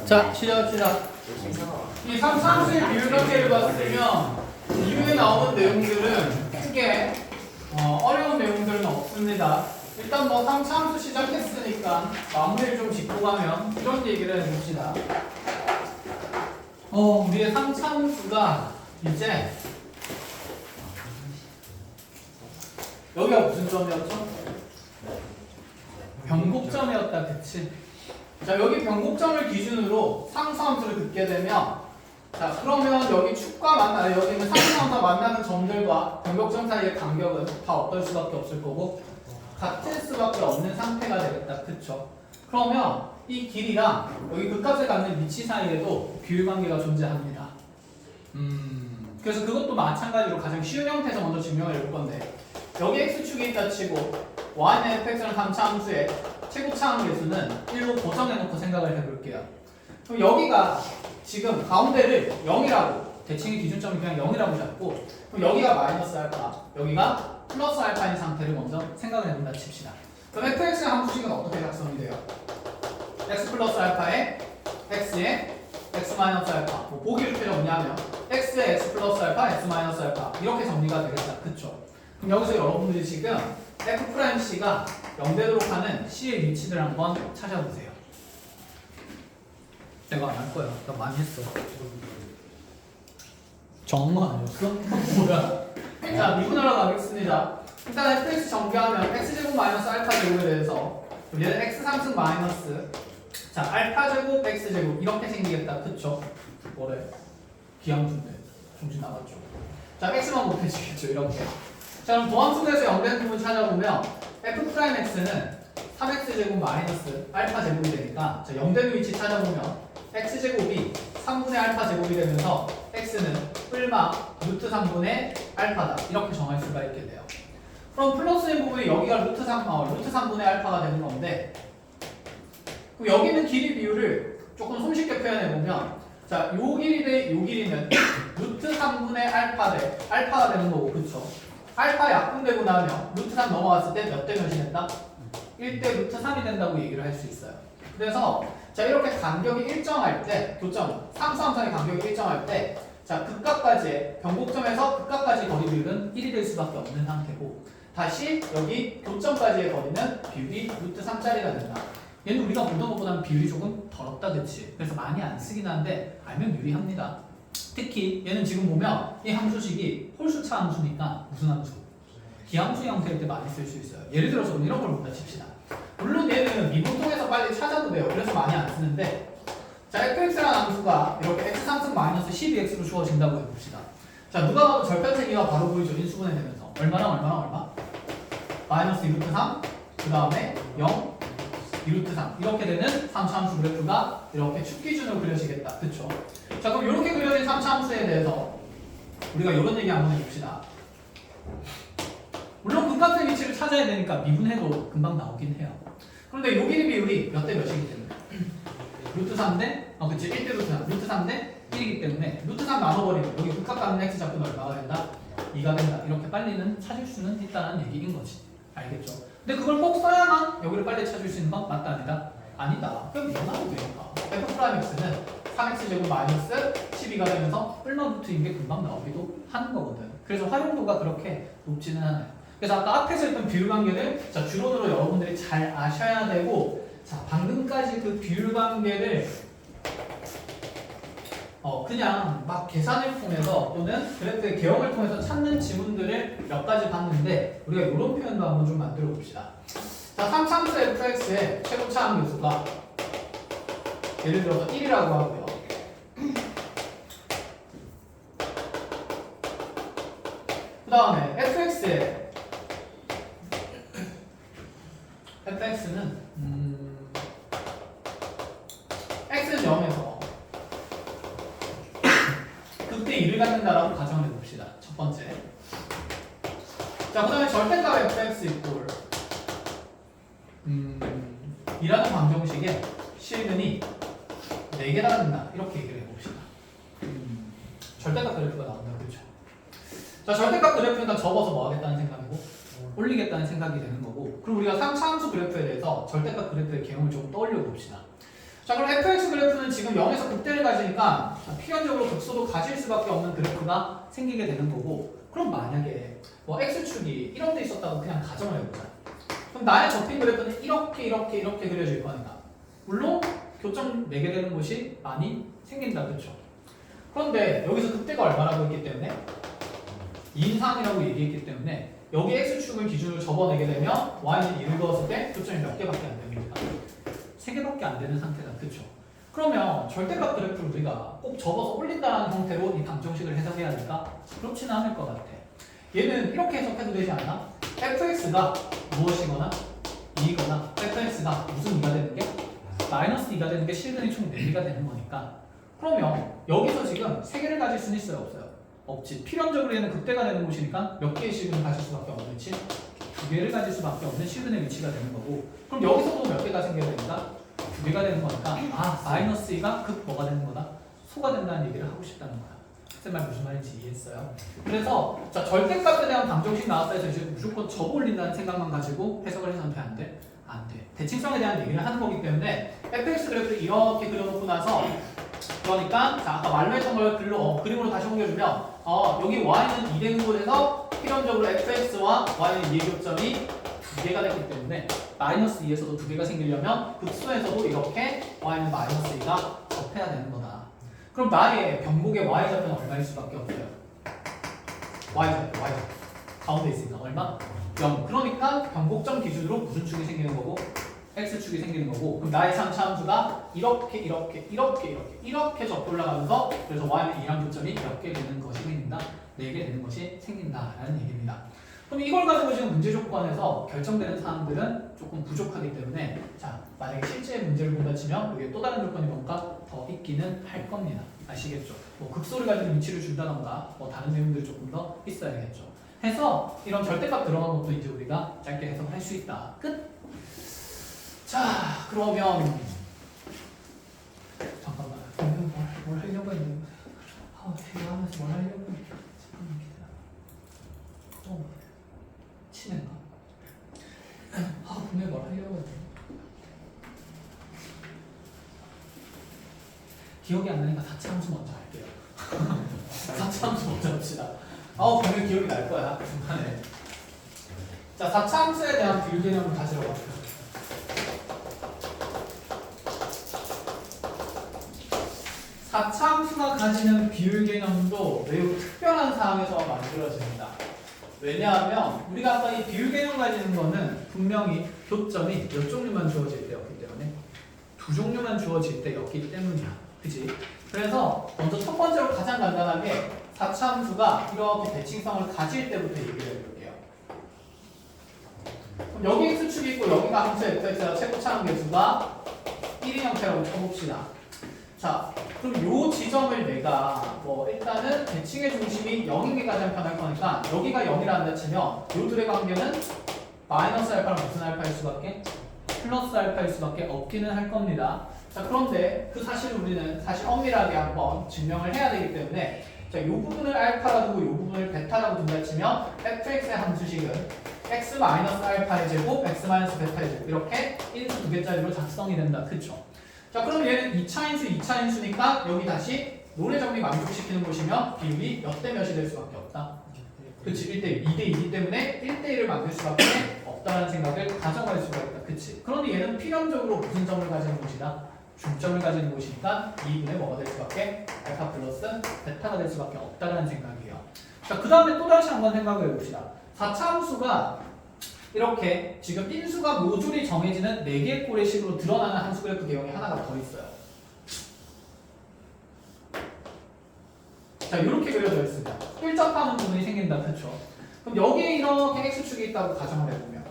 자, 시작. 이 3차함수의 비율관계를 봤으면 이후에 나오는 내용들은 크게 어려운 내용들은 없습니다. 일단 뭐 3차함수 시작했으니까 마무리를 좀 짚고 가면 이런 얘기를 해봅시다. 우리의 3차함수가 이제 여기가 무슨 점이었죠? 변곡점이었다, 그치? 자, 여기 변곡점을 기준으로 상수함수를 듣게 되면, 자, 그러면 여기 축과 여기 있는 상수함수가 만나는 점들과 변곡점 사이의 간격은 다 어떨 수밖에 없을 거고 같을 수밖에 없는 상태가 되겠다, 그쵸? 그러면 이 길이랑 여기 극값을 갖는 위치 사이에도 비율관계가 존재합니다. 그래서 그것도 마찬가지로 가장 쉬운 형태에서 먼저 증명을 해볼 건데, 여기 x축이 있다 치고 y는 fx는 3차함수의 최고차함 계수는 1로 고정해놓고 생각을 해볼게요. 그럼 여기가 지금 가운데를 0이라고, 대칭의 기준점이 그냥 0이라고 잡고, 그럼 여기가 마이너스 알파, 여기가 플러스 알파인 상태를 먼저 생각을 해본다 칩시다. 그럼 fx의 함수식은 어떻게 작성이 돼요? x 플러스 알파에 x에 x 마이너스 알파, 뭐 보기 루트가 뭐냐면 x에 x 플러스 알파, x 마이너스 알파 이렇게 정리가 되겠다, 그쵸? 그럼 여기서 여러분들이 지금 f'C가 0되도록 하는 C의 위치를 한번 찾아보세요. 내가 안 할 거야. 나 많이 했어. 정한 거 아니었어? 뭐야? 자, 미분하러 가겠습니다. 일단 fx 정비하면 x제곱 마이너스 알파 제곱에 대해서 얘는 x 상승 마이너스, 자, 알파 제곱 x 제곱 이렇게 생기겠다, 그쵸? 뭐래? 기함수인데 정신 나갔죠? 자, x만 곱해지겠죠, 이렇게. 자, 그럼 도함수에서 0되는 부분 찾아보면 f'x는 3x제곱 마이너스 알파 제곱이 되니까, 자, 0되는 위치 찾아보면 x제곱이 3분의 알파 제곱이 되면서 x는 뿔마 루트 3분의 알파다 이렇게 정할 수가 있게 돼요. 그럼 플러스인 부분이 여기가 루트 3분의 알파가 되는 건데, 그럼 여기 있는 길이 비율을 조금 손쉽게 표현해보면, 자, 요 길이 대 요 길이는 루트 3분의 알파 대 알파가 되는 거고, 그쵸? 알파 약분되고 나면 루트 3 넘어갔을 때 몇 대 몇이 된다? 1대 루트 3이 된다고 얘기를 할 수 있어요. 그래서 자, 이렇게 간격이 일정할 때, 교점, 상수함상의 간격이 일정할 때, 자, 극각까지의 변곡점에서 극각까지 거리 비율은 1이 될 수밖에 없는 상태고, 다시 여기 교점까지의 거리는 비율이 루트 3짜리가 된다. 얘는 우리가 보던 것보다는 비율이 조금 더럽다, 그치? 그래서 많이 안 쓰긴 한데 알면 유리합니다. 특히 얘는 지금 보면 이 함수식이 홀수차 함수니까 무슨 함수? 기함수 형태일 때 많이 쓸 수 있어요. 예를 들어서 이런 걸 본다 칩시다. 물론 얘는 미분 통해서 빨리 찾아도 돼요. 그래서 많이 안 쓰는데, 자, fx라는 함수가 이렇게 x 상승 마이너스 12x로 주어진다고 해봅시다. 자, 누가 봐도 절편세기가 바로 보이죠. 인수분해 되면서 얼마? 마이너스 2루트 3, 그 다음에 0, 2루트 3 이렇게 되는 3차 함수 그래프가 이렇게 축 기준으로 그려지겠다, 그쵸? 자, 그럼 이렇게 그려진 3차 함수에 대해서 우리가 이런 얘기 한번 해봅시다. 물론 극값의 위치를 찾아야 되니까 미분해도 금방 나오긴 해요. 그런데 요 길이 비율이 몇 대 몇이기 때문에 루트 3대, 그치, 1대 루트 3, 루트 3대 1이기 때문에 루트 3 나눠버리면 여기 극값 갖는 x 잡고는 얼마가 된다? 2가 된다. 이렇게 빨리는 찾을 수는 있다는 얘기인 거지. 알겠죠? 근데 그걸 꼭 써야만 여기를 빨리 찾을 수 있는 건 맞다, 아니다? 아니다. 그럼 이만하면 되니까 f'x는 3x제곱 마이너스 12가 되면서 뿔마 루트인 게 금방 나오기도 하는 거거든. 그래서 활용도가 그렇게 높지는 않아요. 그래서 아까 앞에서 했던 비율관계를, 자, 주론으로 여러분들이 잘 아셔야 되고, 자, 방금까지 그 비율관계를 그냥 막 계산을 통해서 또는 그래프의 개형을 통해서 찾는 지문들을 몇 가지 봤는데, 우리가 이런 표현도 한번 좀 만들어 봅시다. 자, 3차함수 fx의 최고차함 계수가 예를 들어서 1이라고 하고요. 그 다음에 fx는 x는 0에서 극대 1을 갖는다라고 가정을 해봅시다. 첫 번째. 자, 그 다음에 절대값 fx 이꼴 이라는 방정식에 실근이 4개나 된다 이렇게 얘기를 해봅시다. 절대값 그래프가 나온다, 그렇죠? 자, 절대값 그래프는 다 접어서 뭐 하겠다는 생각이고 올리겠다는 생각이 되는 거고, 그리고 우리가 3차 함수 그래프에 대해서 절대값 그래프의 개형을 좀 떠올려 봅시다. 자, 그럼 fx 그래프는 지금 0에서 극대를 가지니까 필연적으로 극소도 가질 수밖에 없는 그래프가 생기게 되는 거고, 그럼 만약에 뭐 x축이 이런 데 있었다고 그냥 가정을 해보자. 그럼 나의 접힌 그래프는 이렇게 그려질 거니까 물론 교점 매게 되는 곳이 많이 생긴다, 그렇죠? 그런데 여기서 극대가 얼마라고 했기 때문에 2인상이라고 얘기했기 때문에 여기 x축을 기준으로 접어내게 되면 y는 1을 넣었을 때 교점이 몇 개밖에 안 됩니다. 3개밖에 안 되는 상태다, 그렇죠? 그러면 절대값 그래프를 우리가 꼭 접어서 올린다는 형태로 이 방정식을 해석해야 될까? 그렇지는 않을 것 같아. 얘는 이렇게 해석해도 되지 않나? fx가 무엇이거나 2거나 fx가 무슨 2가 되는 게? 마이너스 2가 되는 게 실근이 총 4개가 되는 거니까, 그러면 여기서 지금 3개를 가질 수는 있어요, 없어요? 없지. 필연적으로 얘는 극대가 되는 곳이니까 몇 개의 실근을 가질 수밖에 없는 위치? 2개를 가질 수밖에 없는 실근의 위치가 되는 거고, 그럼 여기서도 몇 개가 생겨야 된다? 2개가 되는 거니까 마이너스 2가 극 뭐가 되는 거다? 소가 된다는 얘기를 하고 싶다는 거야. 말 무슨 말인지 이해했어요? 그래서 자, 절대값에 대한 방정식 나왔다 해서 이제 무조건 접어 올린다는 생각만 가지고 해석을 해서는 돼? 안 돼? 안 돼. 대칭성에 대한 얘기를 하는 거기 때문에 fx 그래프를 이렇게 그려놓고 나서, 그러니까 자, 아까 말로 했던 걸 그림으로 다시 옮겨주면 여기 y는 2 되는 곳에서 필연적으로 fx와 y의 2의 교점이 2개가 됐기 때문에 마이너스 2에서도 2개가 생기려면 극소에서도 이렇게 y는 마이너스 2가 접해야 되는 거다. 그럼 나의 변곡의 y좌표는 얼마일 수밖에 없어요? y좌표. 가운데 있으니까 얼마? 0. 그러니까 변곡점 기준으로 무슨 축이 생기는 거고? x축이 생기는 거고, 그럼 나의 3차 함수가 이렇게 접고 올라가면서, 그래서 y는 2랑 교점이 몇 개 되는 것이 생긴다? 4개 되는 것이 생긴다라는 얘기입니다. 그럼 이걸 가지고 지금 문제 조건에서 결정되는 사항들은 조금 부족하기 때문에, 자, 만약에 실제 문제를 본다 치면 여기에 또 다른 조건이 뭔가 더 있기는 할 겁니다. 아시겠죠? 뭐 극소를 가지고 위치를 준다던가 뭐 다른 내용들이 조금 더 있어야겠죠. 해서 이런 절대값 들어간 것도 이제 우리가 짧게 해석을 할 수 있다. 끝. 자, 그러면 잠깐만, 뭘 하려고 했는데, 대화하면서 뭘 하려고 했는데, 잠깐만 기다려. 치는가? 분명히 뭘 하려고 했는데 기억이 안 나니까 4차 함수 먼저 할게요. 4차 함수 먼저 합시다. 분명히 기억이 날 거야, 중간에. 자, 4차 함수에 대한 비율 개념을 가지러 가볼게요. 4차 함수가 가지는 비율 개념도 매우 특별한 상황에서 만들어집니다. 왜냐하면 우리가 아까 이 비율 개념 가지는 거는 분명히 교점이 몇 종류만 주어질 때였기 때문에 2종류만 주어질 때였기 때문이야. 그치? 그래서 먼저 첫 번째로 가장 간단하게 4차 함수가 이렇게 대칭성을 가질 때부터 얘기를 해볼게요. 그럼 여기 x축이 있고 여기가 함수 fx가 최고차항 계수가 1인 형태라고 쳐봅시다. 자, 그럼 요 지점을 내가 일단은 대칭의 중심이 0인 게 가장 편할 거니까 여기가 0이라 한다 치면 요 둘의 관계는 마이너스 알파랑 무슨 알파일 수밖에? 플러스 알파일 수밖에 없기는 할 겁니다. 자, 그런데 그 사실을 우리는 사실 엄밀하게 한번 증명을 해야 되기 때문에, 자, 요 부분을 알파라 두고 요 부분을 베타라고 둔다 치면 fx의 함수식은 x-알파의 제곱, x-베타의 제곱 이렇게 인수 2개짜리로 작성이 된다. 그쵸? 자, 그럼 얘는 2차인수, 2차인수니까 여기 다시 롤의 정리 만족시키는 곳이면 비율이 몇 대 몇이 될 수밖에 없다. 그치? 1대1, 2대2이기 때문에 1대1을 만들 수밖에 없다는 생각을 가져갈 수가 있다. 그치? 그런데 얘는 필연적으로 무슨 점을 가지는 곳이다? 중점을 가지는 곳이니까 2분의 뭐가 될 수밖에? 알파 플러스 베타가 될 수밖에 없다는 생각이에요. 자, 그 다음에 또 다시 한번 생각을 해봅시다. 4차 함수가 이렇게 지금 인수가 모듈이 정해지는 4개의 꼴의 식으로 드러나는 함수 그래프 개형이 하나가 더 있어요. 자, 이렇게 그려져 있습니다. 꿀접하는 부분이 생긴다. 그렇죠? 그럼 여기에 이렇게 x축이 있다고 가정을 해보면,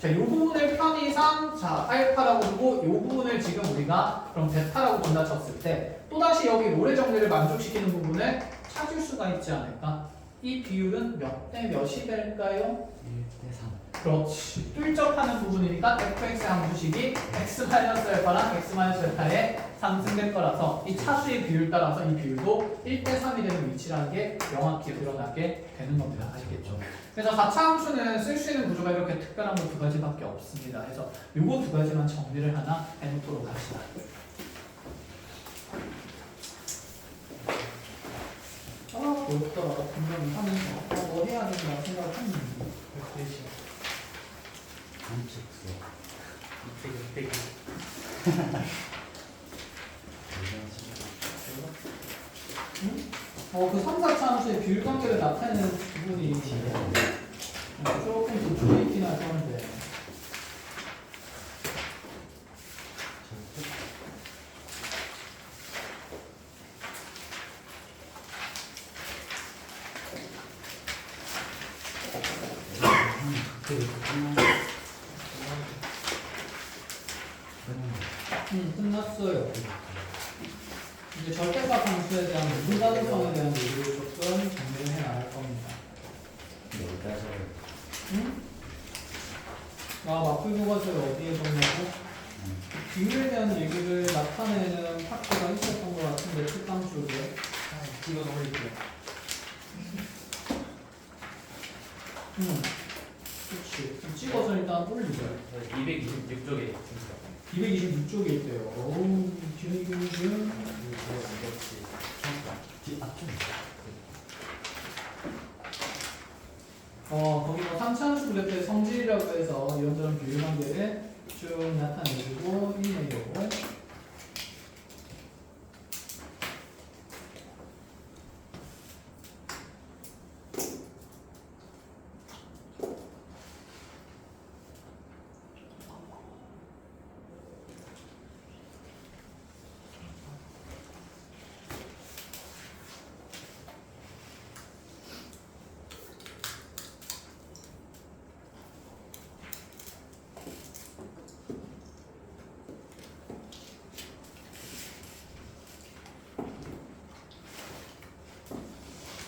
자, 이 부분을 편의상 자 알파라고 두고 이 부분을 지금 우리가 그럼 베타라고 본다 쳤을 때 또다시 여기 롤의 정리를 만족시키는 부분을 찾을 수가 있지 않을까? 이 비율은 몇 대 몇이 될까요? 1대3. 그렇지. 뚫접하는 부분이니까 fx의 함수식이 x-알파랑 x-베타의 상승될 거라서 이 차수의 비율 따라서 이 비율도 1대3이 되는 위치라는 게 명확히 드러나게 되는 겁니다. 아시겠죠? 그래서 4차 함수는 쓸 수 있는 구조가 이렇게 특별한 거 2가지밖에 없습니다. 그래서 요거 2가지만 정리를 하나 해놓도록 합시다. 보였더라 분명히 하면서 뭐 해야 된다 생각을 했는데 그렇지. 이때기 응? 그 3, 4차 함수의 비율관계를 나타내는 부분이 조금 도쪽에 있긴 할 건데 끝났어요. 이제 절대값 함수에 대한 무슨 가능성에 대한 얘기를 조금 정리를 해 나갈 겁니다. 응? 마플 교과서에 어디에 적냐고? 비율에 대한 얘기를 나타내는 파트가 있었던 것 같은데 특강 쪽에 이거 넣을게요. 그렇지. 찍어서 일단 올리죠. 226쪽에 226쪽에 있대요. 어우, 뒤는 거기 뭐 3차함수 그래프의 성질이라고 해서 이런저런 비율 관계를 쭉 나타내주고 있네요.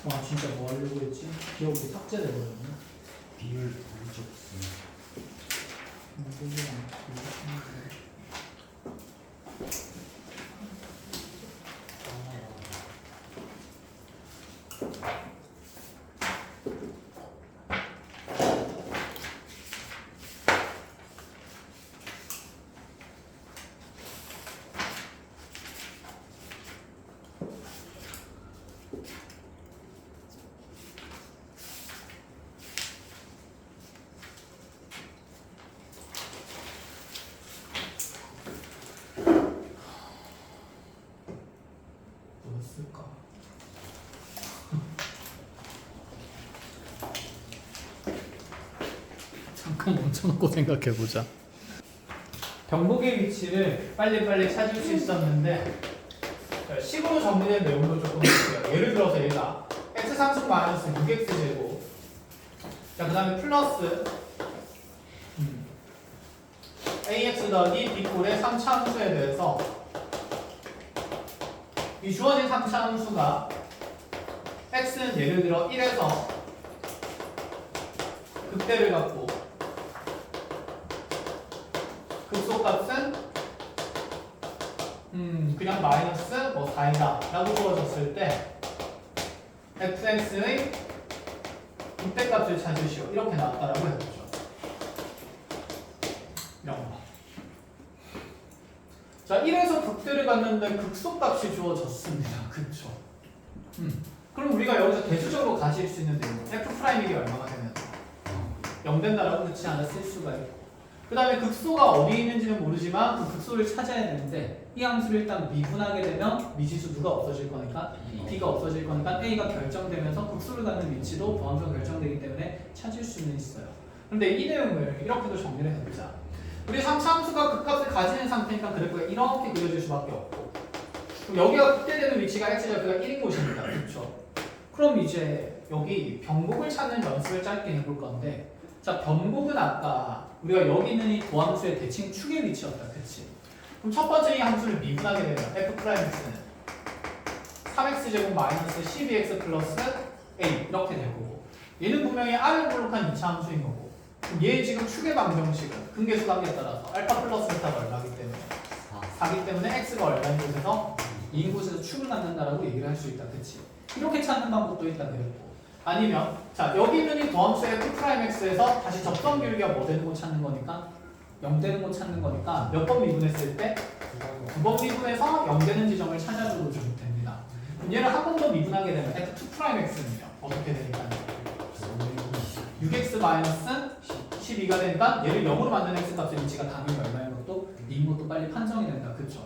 와 진짜 뭐 하려고 했지? 기억이 삭제돼버렸네. 비율 오른쪽 뭐였을까? 잠깐 멈춰놓고 생각해보자. 병목의 위치를 빨리빨리 찾을 수 있었는데 식으로 정리된 내용도 조금 볼게요. 예를 들어서 얘가 x3승 마이너스 6x제곱 자 그 다음에 플러스 ax 더하기 b꼴의 3차 함수에 대해서 이 주어진 3차 함수가 x는 예를 들어 1에서 극대를 갖고 극소값은 그냥 마이너스 뭐 4이다 라고 주어졌을 때 fx의 극대값을 찾으시오 이렇게 나왔다라고 해보죠. 이런 거. 자 1에서 극대를 갔는데 극소값이 주어졌습니다. 그쵸? 그럼 우리가 여기서 대수적으로 가질 수 있는 내용 f'이게 얼마가 되면 0 된다라고 넣지 않았을 수가 있고 그 다음에 극소가 어디 있는지는 모르지만 그 극소를 찾아야 되는데 이 함수를 일단 미분하게 되면 미지수 누가 없어질 거니까 b가 없어질 거니까 a가 결정되면서 극소를 갖는 위치도 보함수가 결정되기 때문에 찾을 수는 있어요. 그런데 이 내용을 이렇게도 정리를 해보자. 우리 3차 함수가 극값을 가지는 상태니까 그래프가 이렇게 그려질 수밖에 없고 그럼 여기가 극대되는 위치가 x좌표가 1인 곳입니다. 그렇죠? 그럼 이제 여기 변곡을 찾는 연습을 짧게 해볼 건데 자 변곡은 아까 우리가 여기 있는 이 도함수의 대칭 축의 위치였다. 그치? 그럼 첫 번째 이 함수를 미분하게 되면 f'x는 3x제곱 마이너스 12x 플러스 a 이렇게 될 거고 얘는 분명히 r을 볼록한 2차 함수인 거고 그럼 얘 지금 축의 방정식은 근계수 관계에 따라서 알파 플러스 베타가 얼마기 때문에 4기 때문에 x가 얼마인 곳에서 2인 곳에서 축을 갖는다라고 얘기를 할 수 있다. 그치? 이렇게 찾는 방법도 있다 그랬고 아니면 자 여기 있는 이 도함수 f'x에서 다시 접선 비율기가 뭐 되는 곳 찾는 거니까 0 되는 곳 찾는 거니까 몇 번 미분했을 때 2번 미분해서 0 되는 지점을 찾아줘도 좀 됩니다. 그럼 얘를 한 번 더 미분하게 되면 f2' x'는요 어떻게 되니까요? 6x 마이너스 12가 되니까 얘를 0으로 만드는 x 값의 위치가 당연히 얼마인 것도 이인 것도 빨리 판정이 된다. 그쵸?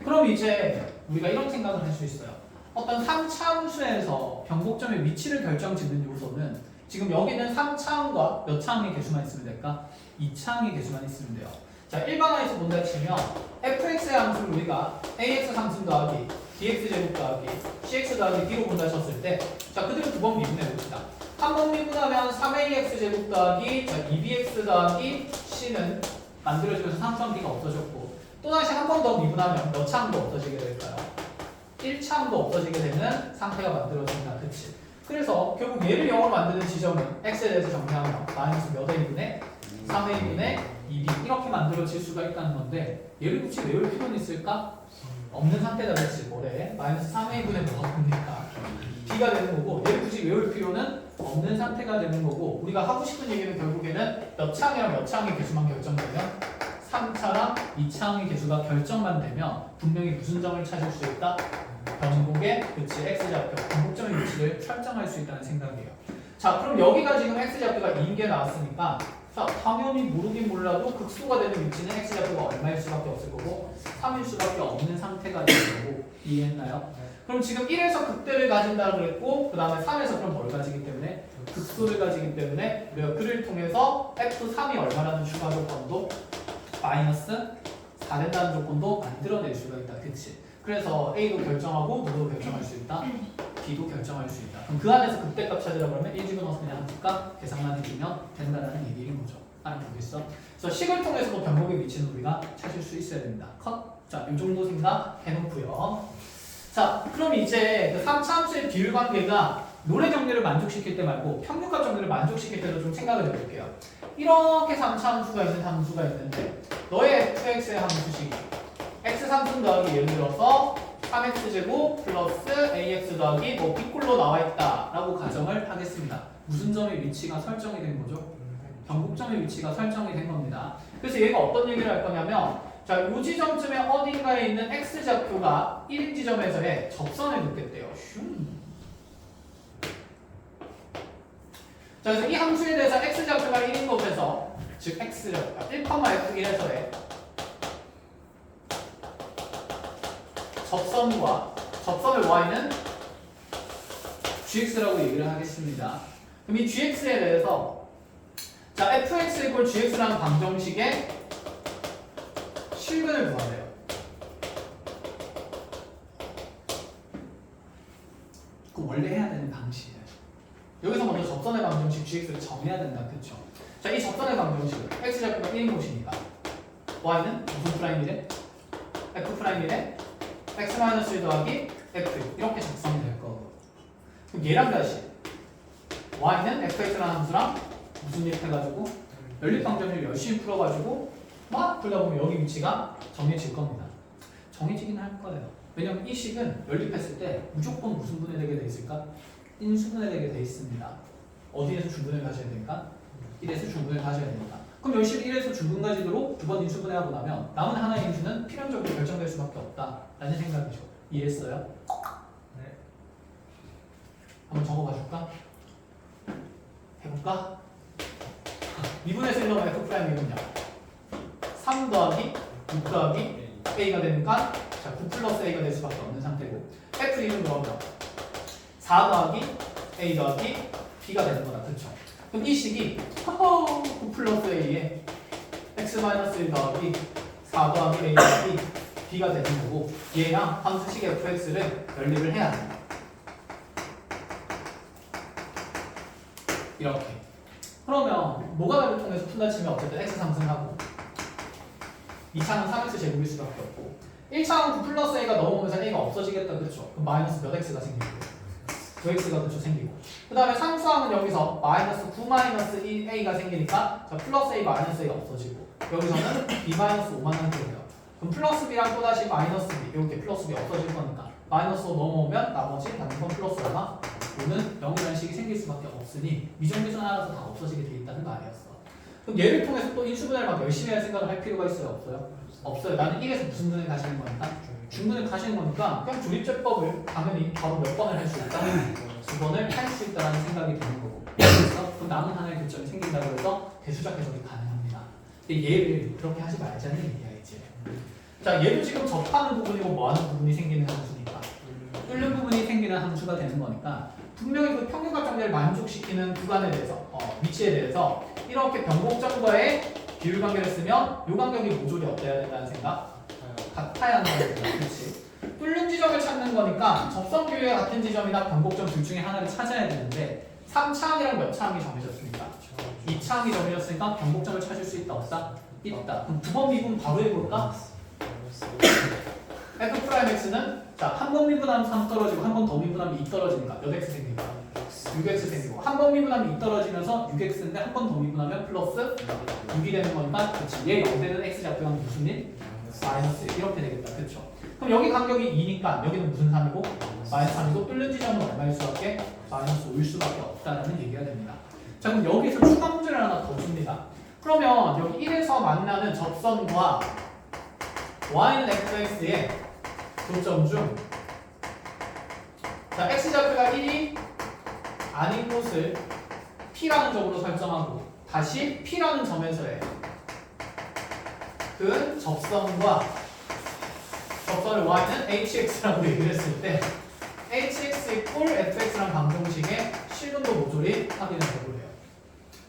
그럼 이제 우리가 이런 생각을 할 수 있어요. 어떤 3차함수에서 변곡점의 위치를 결정짓는 요소는 지금 여기는 3차함과 몇 차함의 개수만 있으면 될까? 2차함의 개수만 있으면 돼요. 자, 일반화해서 본다 치면 fx의 함수를 우리가 ax 상승 더하기 dx제곱 더하기 cx 더하기 d로 본다 쳤을 때 자, 그대로 두 번 미분해 봅시다. 한 번 미분하면 3ax 제곱 더하기 2bx 더하기 c는 만들어지면서 상수함 b가 없어졌고 또다시 한 번 더 미분하면 몇 차함도 없어지게 될까요? 1차함도 없어지게 되는 상태가 만들어진다. 그치? 그래서 결국 얘를 0으로 만드는 지점은 x에 대해서 정리하면 마이너스 몇 a분의 3a분의 2b 이렇게 만들어질 수가 있다는 건데 얘를 굳이 외울 필요는 있을까? 없는 상태다. 그치? 뭐래? 마이너스 3a분의 뭐가 뭡니까? b가 되는 거고 얘를 굳이 외울 필요는 없는 상태가 되는 거고 우리가 하고 싶은 얘기는 결국에는 몇 차항이랑 몇 차항의 개수만 결정되면 3차랑 2차항의 개수가 결정만 되면 분명히 무슨 점을 찾을 수 있다? 변곡의 그치 x좌표 변곡점의 위치를 설정할 수 있다는 생각이에요. 자, 그럼 여기가 지금 x좌표가 2인 게 나왔으니까 자, 당연히 모르긴 몰라도 극소가 되는 위치는 x좌표가 얼마일 수밖에 없을 거고 3일 수밖에 없는 상태가 되는 거고 이해했나요? 그럼 지금 1에서 극대를 가진다고 그랬고 그 다음에 3에서 그럼 뭘 가지기 때문에 극소를 가지기 때문에 우리가 그를 통해서 f3이 얼마라는 추가 조건도 마이너스 4 된다는 조건도 만들어낼 수가 있다. 그치? 그래서 A도 결정하고 누구도 결정할 수 있다. B도 결정할 수 있다. 그럼 그 안에서 극대값 찾으라 그러면 1 집어넣어서 그냥 합니까? 계산만 해주면 된다는 얘기인 거죠. 알아보겠어? 그래서 식을 통해서도 변곡의 위치는 우리가 찾을 수 있어야 됩니다. 컷? 자, 이 정도 생각 해놓고요. 자, 그럼 이제 그 3차 함수의 비율 관계가 노래 정리를 만족시킬 때 말고 평균값 정리를 만족시킬 때도 좀 생각을 해볼게요. 이렇게 3차 함수가 있는 함수가 있는데 너의 fx의 함수식이 x 상승 더하기 예를 들어서 3x제곱 플러스 ax 더하기 뭐 b꼴로 나와 있다 라고 가정을 하겠습니다. 무슨 점의 위치가 설정이 된 거죠? 변곡점의 위치가 설정이 된 겁니다. 그래서 얘가 어떤 얘기를 할 거냐면 자, 요 지점쯤에 어딘가에 있는 x좌표가 1인 지점에서의 접선을 놓겠대요. 자, 그래서 이 함수에 대해서 x좌표가 1인 곳에서 즉 x좌표가 1,f1에서의 접선과 접선을 y는 gx라고 얘기를 하겠습니다. 그럼 이 gx에 대해서 자, fx 이퀄 gx라는 방정식에 실근을 구하래요. 그 원래 해야 되는 방식이에요. 여기서 먼저 접선의 방정식 gx를 정해야 된다. 그쵸? 자, 이 접선의 방정식을 x좌표가 1인 곳이니까 y는 무슨 프라임이래? f 프라임이래? x-1 더하기 f 이렇게 작성이 될 거고 그럼 얘랑 다시 y는 fx라는 함수랑 무슨 일 해가지고 연립방정식을 열심히 풀어가지고 막 풀다 보면 여기 위치가 정해질 겁니다. 정해지긴 할 거예요. 왜냐면 이 식은 연립했을 때 무조건 무슨 분해되게 돼 있을까? 인수분해되게 돼 있습니다. 어디에서 중분을 가져야 됩니까? 1에서 중분을 가져야 됩니다. 그럼 열심히 1에서 중분 가지도록 두 번 인수분해하고 나면 남은 하나의 인수는 필연적으로 결정될 수밖에 없다라는 생각이죠. 이해했어요? 네. 한번 적어봐 줄까? 해볼까? 미분해서 1 넣으면 F'이군요. 3 더하기 6 더하기 A가 되니까 자, 9 플러스 A가 될 수밖에 없는 상태고 F1은 그러면 4 더하기 A 더하기 B가 되는 거다. 그쵸? 그럼 이 식이 9 플러스 A에 X-1 더하기 4 더하기 A 더하기 B가 되는 거고 얘랑 함수식 fx를 연립을 해야 된다. 이렇게. 그러면 뭐가를 통해서 푼다 치면 어쨌든 x 상승하고 2차는 3x 제곱일 수밖에 없고 1차는 9 플러스 a가 넘어오면서 a가 없어지겠다. 그렇죠? 그럼 마이너스 몇 x가 생기고 9x가 그렇죠 생기고 그 다음에 상수항은 여기서 마이너스 9 마이너스 2a가 생기니까 자 플러스 a 마이너스 a가 없어지고 여기서는 b 마이너스 5만 남겨요. 그럼 플러스 b랑 또다시 마이너스 b 이렇게 플러스 b 없어질 거니까 마이너스 5 넘어오면 나머지 남은 건 플러스 5가 5는 0이라는 식이 생길 수밖에 없으니 미정계선 알아서 다 없어지게 돼 있다는 말이었어. 그럼 얘를 통해서 또 인수분해를 막 열심히 할 생각을 할 필요가 있어요? 없어요? 없어요. 나는 1에서 무슨 분해 가시는 거니까? 중분해 가시는 거니까 그냥 조립제법을 당연히 바로 몇 번을 할 수 있다? 2번을 할 수 있다는 생각이 드는 거고 그래서 그 남은 하나의 교점이 생긴다고 해서 대수작 해석이 가능합니다. 근데 얘를 그렇게 하지 말자는 얘기야 이제. 자 얘도 지금 접하는 부분이고 뭐하는 부분이 생기는 함수니까 뚫는 부분이 생기는 함수가 되는 거니까 분명히 그 평균값 정리를 만족시키는 구간에 대해서 위치에 대해서 이렇게 변곡점과의 비율 관계를 쓰면 이 간격이 모조리 어때야 된다는 생각? 같아야 한다는 생각. 그렇지. 뚫는 지점을 찾는 거니까 접선 비율과 같은 지점이나 변곡점 둘 중에 하나를 찾아야 되는데 3차항이랑 몇 차항이 정해졌습니까? 2차항이 정해졌으니까 변곡점을 찾을 수 있다 없다? 있다. 그럼 두 번 미분 바로 해볼까? f 프라임 x는 자 한 번 미분하면 3 떨어지고 한 번 더 미분하면 2 떨어지니까 몇 x 생기고 6x 생기고 한 번 미분하면 2 떨어지면서 6x인데 한 번 더 미분하면 플러스 6이 되는 거니까 그렇지. 얘 0되는 x 잡표는 무슨 일? 마이너스 1 이렇게 되겠다. 그렇죠. 그럼 여기 간격이 2니까 여기는 무슨 3이고? 마이너스 3이고 뚫는 지점은 얼마일 수밖에? 마이너스 5일 수밖에 없다라는 얘기가 됩니다. 자 그럼 여기서 추가 문제를 하나 더 줍니다. 그러면 여기 1에서 만나는 접선과 y는 fx의 교점 중 자, x좌표가 1이 아닌 곳을 p라는 점으로 설정하고 다시 p라는 점에서의 그 접선과 접선을 y는 hx라고 얘기를 했을 때 hx 이꼴 fx랑 방정식의 실근도 모조리 확인을 해보래요.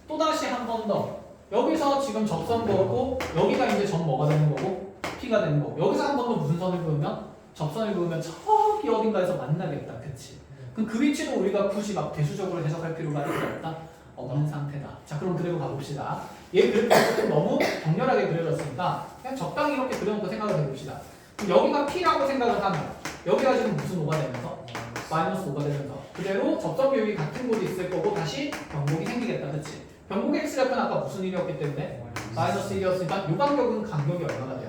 또다시 한 번 더 여기서 지금 접선 거고 여기가 이제 점 뭐가 되는 거고 p가 되는 거고 여기서 한 번 더 무슨 선을 그으면 접선을 그으면 저기 어딘가에서 만나겠다. 그치? 그럼 그 위치도 우리가 굳이 막 대수적으로 해석할 필요가 있다? 없는 상태다. 자 그럼 그대로 가봅시다. 얘 그래도 너무 격렬하게 그려졌으니까 그냥 적당히 이렇게 그려놓고 생각을 해봅시다. 그럼 여기가 P라고 생각을 하면 여기가 지금 무슨 5가 되면서? 마이너스 5가 되면서 그대로 접점 비율이 같은 곳이 있을 거고 다시 변곡이 생기겠다. 그치? 변곡 x좌표는 아까 무슨 1이었기 때문에 마이너스 1이었으니까 요 간격은 간격이 얼마나 돼요?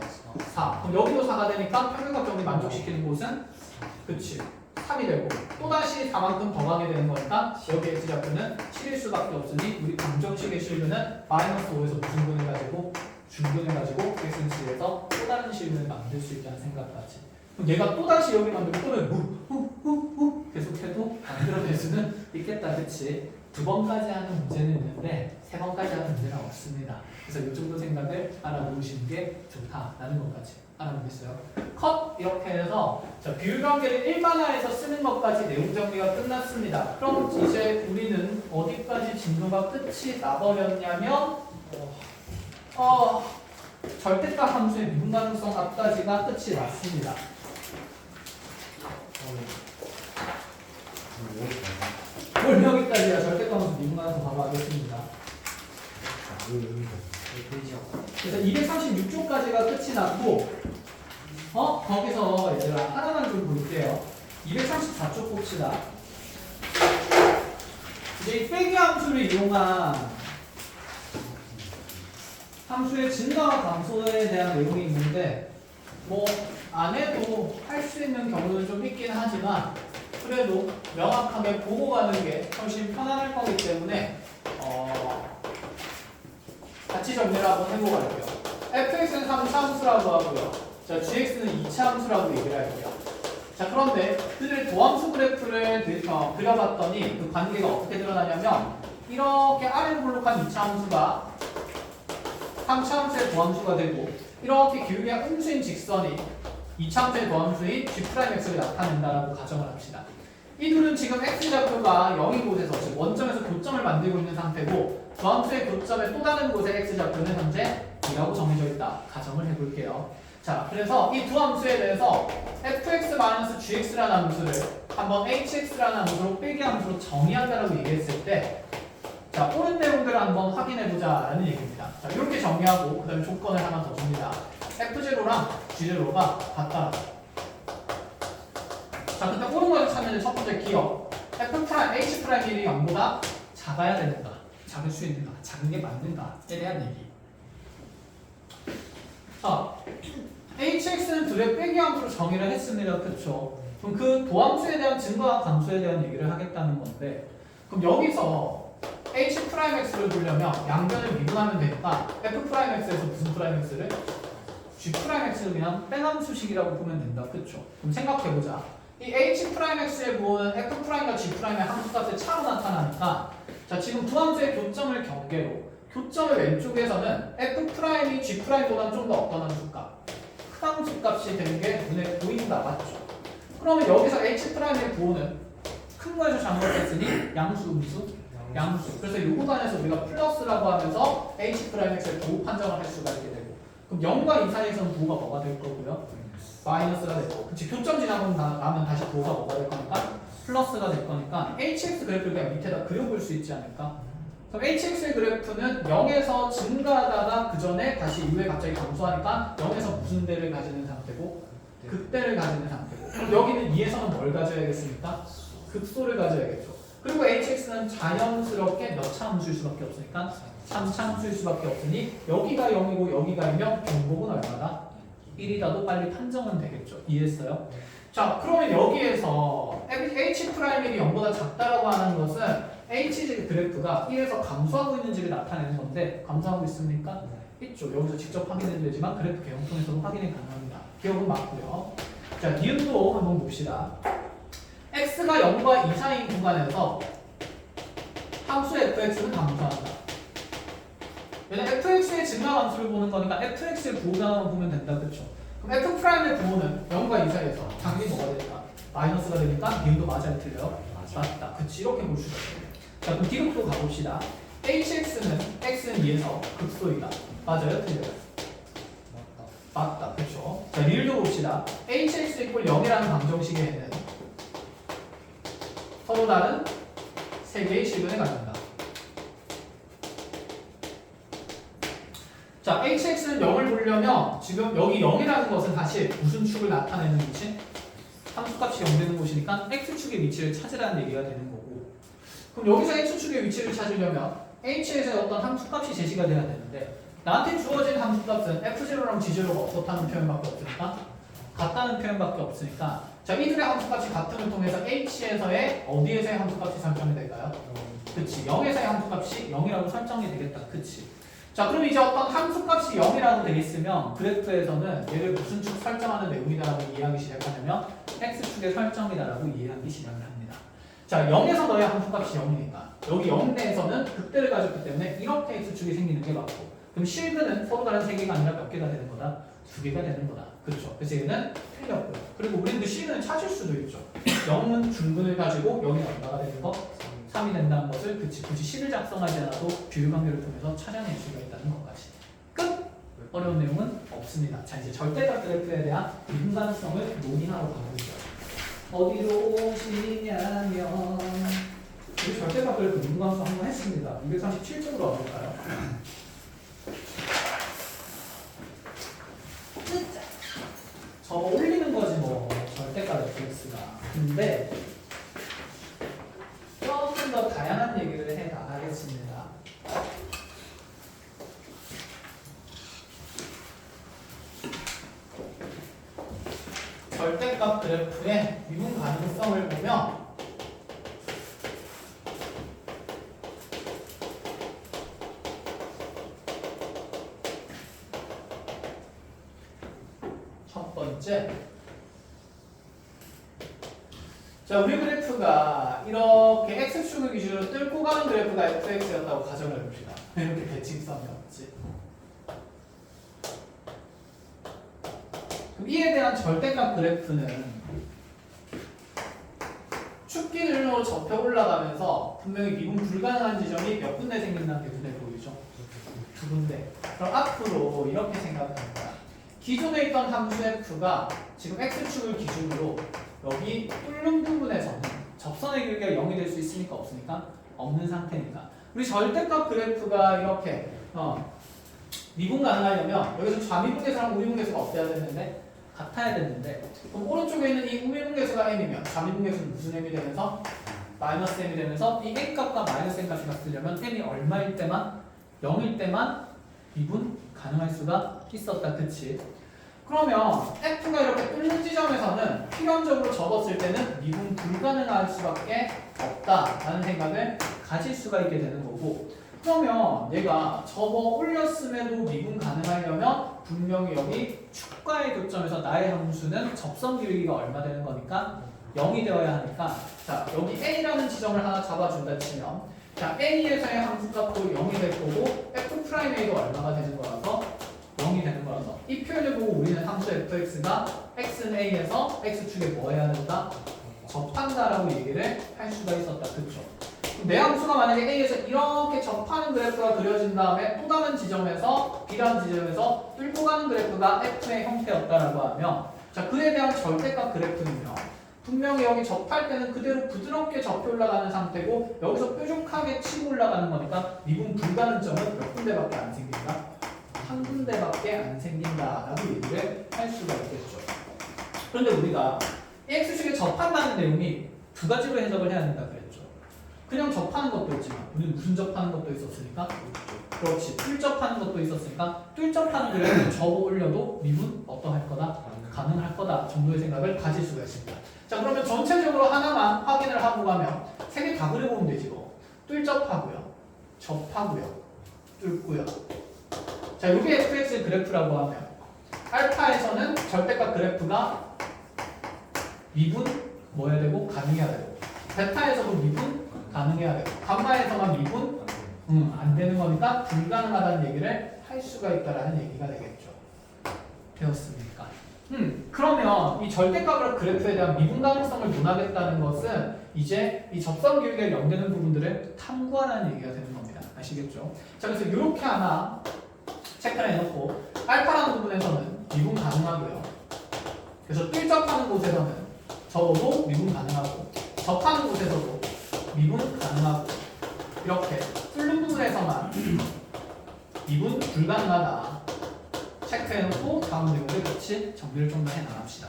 4. 그럼 여기도 4가 되니까 평균값 정리 만족시키는 곳은 그치 3이 되고 또다시 4만큼 더 가게 되는 거니까 여기 x좌표는 7일 수밖에 없으니 우리 방정식의 실근은 마이너스 5에서 무슨 근을 가지고 중근을 가지고 x는 7에서 또 다른 실근을 만들 수 있다는 생각까지. 그럼 얘가 또다시 여기 만들고 또는 후 계속해도 만들어낼 수는 있겠다. 그치? 2번까지 하는 문제는 있는데 3번까지 하는 문제는 없습니다. 그래서 이 정도 생각을 알아보시는 게 좋다라는 것까지 알아보겠어요. 컷! 이렇게 해서 자, 비율 관계를 일반화해서 쓰는 것까지 내용 정리가 끝났습니다. 그럼 이제 우리는 어디까지 진도가 끝이 나버렸냐면 절대값 함수의 미분 가능성 앞까지가 끝이 났습니다. 뭘 여기까지야? 절대값 함수 미분 가능성 바로 하겠습니다. 그래서 236쪽까지가 끝이 났고 거기서 얘들아 하나만 좀 볼게요. 234쪽 봅시다. 이제 이 빼기 함수를 이용한 함수의 증가와 감소에 대한 내용이 있는데 뭐 안 해도 할 수 있는 경우는 좀 있긴 하지만 그래도 명확하게 보고 가는 게 훨씬 편안할 거기 때문에 같이 정리를 한번 해보고 갈게요. fx는 3차 함수라고 하고요. 자, gx는 2차 함수라고 얘기를 할게요. 자, 그런데 그들의 도함수 그래프를 그려봤더니 그 관계가 어떻게 드러나냐면 이렇게 아래로 블록한 2차 함수가 3차 함수의 도함수가 되고 이렇게 기울기가 음수인 직선이 2차 함수의 도함수인 g'x를 나타낸다라고 가정을 합시다. 이 둘은 지금 x좌표가 0인 곳에서 즉 원점에서 교점을 만들고 있는 상태고 도함수의 교점의 또 다른 곳에 x좌표는 현재 2라고 정해져 있다. 가정을 해볼게요. 자, 그래서 이 두 함수에 대해서 fx-gx라는 함수를 한번 hx라는 함수로 빼기 함수로 정의한다라고 얘기했을 때 자, 옳은 내용들을 한번 확인해보자라는 얘기입니다. 자, 이렇게 정의하고 그 다음에 조건을 하나 더 줍니다. f0랑 g0가 같다. 자, 그때 옳은 것을 찾는 첫 번째 기억. h'1이 0보다 작아야 되는가? 작을 수 있는가? 작은 게 맞는가에 대한 얘기. 자, hx는 둘의 빼기 함수로 정의를 했습니다. 그렇죠? 그럼 그 도함수에 대한 증가와 감소에 대한 얘기를 하겠다는 건데 그럼 여기서 H'X를 보려면 양변을 미분하면 되니까 F'X에서 무슨 프라임X를? G'X를 그냥 빼함수식이라고 보면 된다. 그쵸? 그럼 생각해보자. 이 H'X의 부호는 F'과 G'의 함수값의 차로 나타나니까 자 지금 두 함수의 교점을 경계로 교점의 왼쪽에서는 F'이 G'보다는 좀 더 어떤 함수값? 큰 함수값이 되는 게 눈에 보인다. 맞죠? 그러면 여기서 H'의 부호는 큰 거에서 작은 걸 했으니 양수, 음수? 양수. 그래서 이 구간에서 우리가 플러스라고 하면서 H'X의 부호 판정을 할 수가 있게 되고 그럼 0과 2 사이에서는 부호가 뭐가 될 거고요? 마이너스가 되고 그치 교점 지나면 나면 다시 부호가 뭐가 될 거니까? 플러스가 될 거니까 HX 그래프를 그냥 밑에다 그려볼 수 있지 않을까? 그럼 HX의 그래프는 0에서 증가하다가 그 전에 다시 이후에 갑자기 감소하니까 0에서 무슨 대를 가지는 상태고 극대를 가지는 상태고 그럼 여기는 2에서는 뭘 가져야겠습니까? 극소를 가져야겠죠. 그리고 HX는 자연스럽게 몇 차 함수일 수밖에 없으니까 3차 함수일 수밖에 없으니 여기가 0이고 여기가 2면 변곡은 얼마다? 1이라도 빨리 판정은 되겠죠. 이해했어요? 자 그러면 여기에서 H'이 0보다 작다라고 하는 것은 H 그래프가 1에서 감소하고 있는지를 나타내는 건데 감소하고 있습니까? 있죠. 여기서 직접 확인해도 되지만 그래프 개형 통해서도 확인이 가능합니다. 기억은 맞고요. 자 니은도 한번 봅시다. x가 0과 2 사이인 공간에서 함수 fx는 감소한다. 왜냐면 fx의 증가 함수를 보는 거니까 fx의 부호만 보면 된다. 그렇죠? 그럼 f'의 부호는 0과 2 사이에서 당연히 뭐가 되니까 마이너스가 되니까 니은도 맞아요? 틀려요? 맞다. 그치 이렇게 볼 수가 있어요. 자 그럼 뒤로 또 가봅시다. hx는 x는 2에서 극소이다. 맞아요? 틀려요? 맞다. 그쵸? 자 리을도 봅시다. hx 이퀄 0이라는 방정식에는 서로 다른 세 개의 실근을 갖는다. 자 hx는 0을 보려면 지금 여기 0이라는 것은 다시 무슨 축을 나타내는 위치? 함수값이 0 되는 곳이니까 x축의 위치를 찾으라는 얘기가 되는 거고 그럼 여기서 x축의 위치를 찾으려면 h에서 어떤 함수값이 제시가 돼야 되는데 나한테 주어진 함수값은 f0랑 g0가 어떻다는 표현밖에 없으니까 같다는 표현밖에 없으니까 자 이들의 함수값이 같음을 통해서 h에서의 어디에서의 함수값이 설정이 될까요? 그치 0에서의 함수값이 0이라고 설정이 되겠다. 그치 자 그럼 이제 어떤 함수값이 0이라고 돼 있으면 그래프에서는 얘를 무슨 축 설정하는 내용이다라고 이해하기 시작하냐면 x축의 설정이다라고 이해하기 시작을 합니다. 자 0에서 너의 함수값이 0이니까 여기 0 내에서는 극대를 가졌기 때문에 이렇게 x축이 생기는 게 맞고 그럼 실근은 서로 다른 3개가 아니라 몇 개가 되는 거다? 2개가 되는 거다. 그렇죠? 그래서 얘는 틀렸고요. 그리고 우리는 실근을 찾을 수도 있죠. 0은 중근을 가지고 0이 얼마가 되는 거? 3이 된다는 것을 굳이 식을 작성하지 않아도 비율 관계를 통해서 찾아낼 수가 있다는 것까지. 끝! 어려운 내용은 없습니다. 자 이제 절대값 그래프에 대한 미분 가능성을 논의하러 가보죠. 어디로 오시냐면 우리 절대값 그래프 미분 가능성 한번 했습니다. 237쪽으로 와볼까요? 저 올리는 거지 뭐 절대값 fx가. 근데 조금 더 다양한 얘기를 해 나가겠습니다. 절대값 그래프의 미분 가능성을 보면 첫 번째 자 우리 그래프가 이렇게 x축을 기준으로 뚫고 가는 그래프가 fx였다고 가정을 해봅시다. 이렇게 대칭성이 없지. 그럼 이에 대한 절대값 그래프는 축기를로 접해 올라가면서 분명히 미분 불가능한 지점이 몇 군데 생긴다는 게 눈에 보이죠? 2군데. 그럼 앞으로 이렇게 생각할 거야. 기존에 있던 함수 f가 지금 x축을 기준으로 여기 뚫는 부분에서는 접선의 길이가 0이 될 수 있으니까 없으니까 없는 상태니까 우리 절대값 그래프가 이렇게 미분 가능하려면 여기서 좌미분계수랑 우미분계수가 없어야 되는데 같아야 되는데 그럼 오른쪽에 있는 이 우미분계수가 m이면 좌미분계수는 무슨 m이 되면서 마이너스 m이 되면서 이 n 값과 마이너스 n 값이 같으려면 m이 얼마일 때만 0일 때만 미분 가능할 수가 있었다. 그치? 그러면 F가 이렇게 뚫는 지점에서는 필연적으로 접었을 때는 미분 불가능할 수밖에 없다라는 생각을 가질 수가 있게 되는 거고, 그러면 얘가 접어 올렸음에도 미분 가능하려면 분명히 여기 축과의 교점에서 나의 함수는 접선 길이가 얼마 되는 거니까 0이 되어야 하니까, 자 여기 A라는 지점을 하나 잡아준다 치면, 자 A에서의 함수값도 0이 될 거고 F'A도 얼마가 되는 거라서 0이 되는 거라서, 이 표현을 보고 우리는 함수 fx가 x는 a에서 x축에 뭐 해야 된다? 접한다라고 얘기를 할 수가 있었다. 그쵸? 내 함수가 만약에 a에서 이렇게 접하는 그래프가 그려진 다음에 또 다른 지점에서 b라는 지점에서 뚫고 가는 그래프가 f의 형태였다라고 하면, 자 그에 대한 절대값 그래프는요, 분명히 여기 접할 때는 그대로 부드럽게 접혀 올라가는 상태고 여기서 뾰족하게 치고 올라가는 거니까 미분 불가능점은 몇 군데밖에 안 생긴다? 한 군데밖에 안 생긴다라고 얘기를 할 수가 있겠죠. 그런데 우리가 이 x축에 접한다는 내용이 두 가지로 해석을 해야 된다 그랬죠. 그냥 접하는 것도 있지만 우리는 무슨 접하는 것도 있었으니까, 그렇지, 뚫접하는 것도 있었으니까 뚫접하는 그래프는 접어 올려도 미분 어떠할 거다? 가능할 거다 정도의 생각을 가질 수가 있습니다. 자 그러면 전체적으로 하나만 확인을 하고 가면 세 개 다 그려보면 되지 뭐. 뚫접하고요, 접하고요, 뚫고요. 자, 이게 fx의 그래프라고 하면 알파에서는 절대값 그래프가 미분 뭐 해야 되고 가능해야 되고, 베타에서도 미분 가능해야 되고, 감마에서만 미분 안 되는 거니까 불가능하다는 얘기를 할 수가 있다라는 얘기가 되겠죠. 되었습니까? 그러면 이 절대값 그래프에 대한 미분 가능성을 논하겠다는 것은 이제 이 접선 길이가 연되는 부분들을 탐구하라는 얘기가 되는 겁니다. 아시겠죠? 자, 그래서 이렇게 하나 체크를 해놓고 알파라는 부분에서는 미분 가능하고요. 그래서 뚫접하는 곳에서는 적어도 미분 가능하고, 접하는 곳에서도 미분 가능하고, 이렇게 뚫는 부분에서만 미분 불가능하다 체크해놓고 다음 내용을 같이 정리를 좀 더 해나갑시다.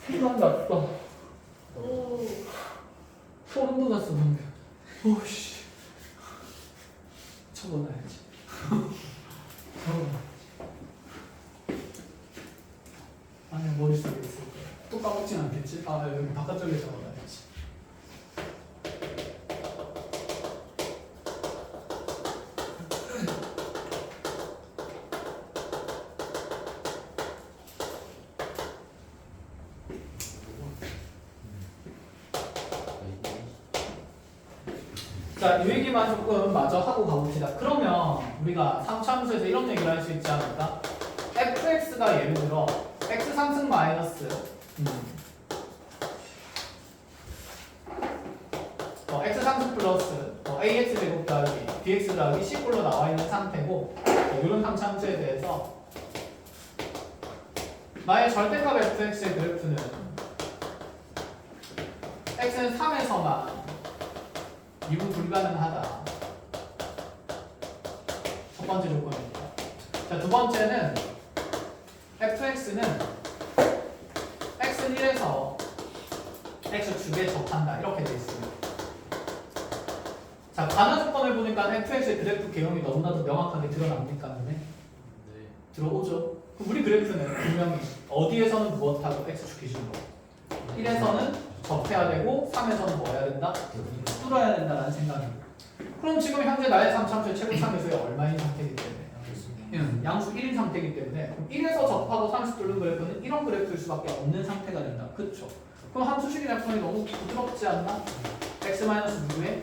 시간 났다. 오, 소름 돋았어 방금. 오씨, 적어놔야지. 아니 머릿속에 있을 거야. 또 까먹진 않겠지? 아 여기 바깥쪽에 적어놔야지. 자, 이 얘기만 조금 마저 하고 가봅시다. 그러면 우리가 3차 함수에서 이런 얘기를 할 수 있지 않을까? fx가 예를 들어 x 상승 마이너스 x 상승 플러스 ax 제곱 더하기 bx 더하기 c꼴로 나와 있는 상태고, 이런 3차 함수에 대해서 나의 절대값 fx의 그래프는 x는 3에서만 미분 불가능하다. 첫 번째 조건입니다. 자, 두 번째는 fx는 x는 1에서 x축에 접한다. 이렇게 되어 있습니다. 자, 가나 조건을 보니까 fx의 그래프 개형이 너무나도 명확하게 드러납니까? 네. 들어오죠? 그럼 우리 그래프는 분명히 어디에서는 무엇하고 x축 기준으로 1에서는 접해야 되고 3에서는 뭐 해야 된다? 뚫어야 된다는 생각입니다. 그럼 지금 현재 나의 3차함수의 최고참에서의 얼마인 상태이기 때문에 양수 1인 상태이기 때문에 그럼 1에서 접하고 3에서 뚫는 그래프는 이런 그래프일 수밖에 없는 상태가 된다. 그쵸? 그럼 함수식의 작품이 너무 부드럽지 않나? x-누구에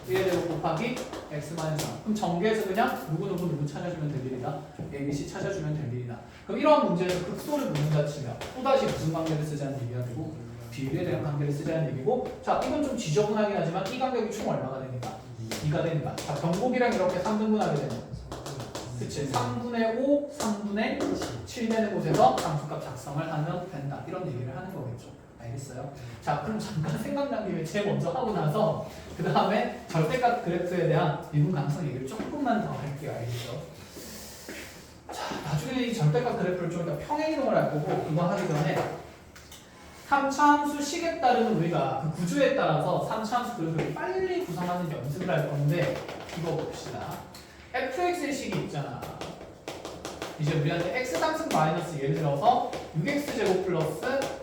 1에 대고 곱하기 x-3. 그럼 전개해서 그냥 누구 찾아주면 될 일이다. ABC 찾아주면 될 일이다. 그럼 이런 문제에서 극소를 묻는다 치면 또다시 무슨 관계를 쓰자는 얘기가 되고 비율에 대한 관계를 쓰자는 얘기고, 자 이건 좀 지저분하긴 하지만 이 간격이 총 얼마가 됩니까? 2가 됩니다. 자 변곡이랑 이렇게 3등분하게 되는, 그치? 3분의 5, 3분의 7 되는 곳에서 함수값 작성을 하면 된다. 이런 얘기를 하는 거겠죠. 알겠어요? 자 그럼 잠깐 생각난 김에 제일 먼저 하고 나서 그 다음에 절대값 그래프에 대한 미분 가능성 얘기를 조금만 더 할게요. 알겠죠? 자 나중에 이 절대값 그래프를 좀 더 평행 이동을 할 거고, 그거 하기 전에 3차 함수 식에 따르는 우리가 그 구조에 따라서 3차 함수 그래프를 빨리 구성하는 연습을 할 건데 이거 봅시다. fx의 식이 있잖아. 이제 우리한테 x3승 마이너스 예를 들어서 6x제곱 플러스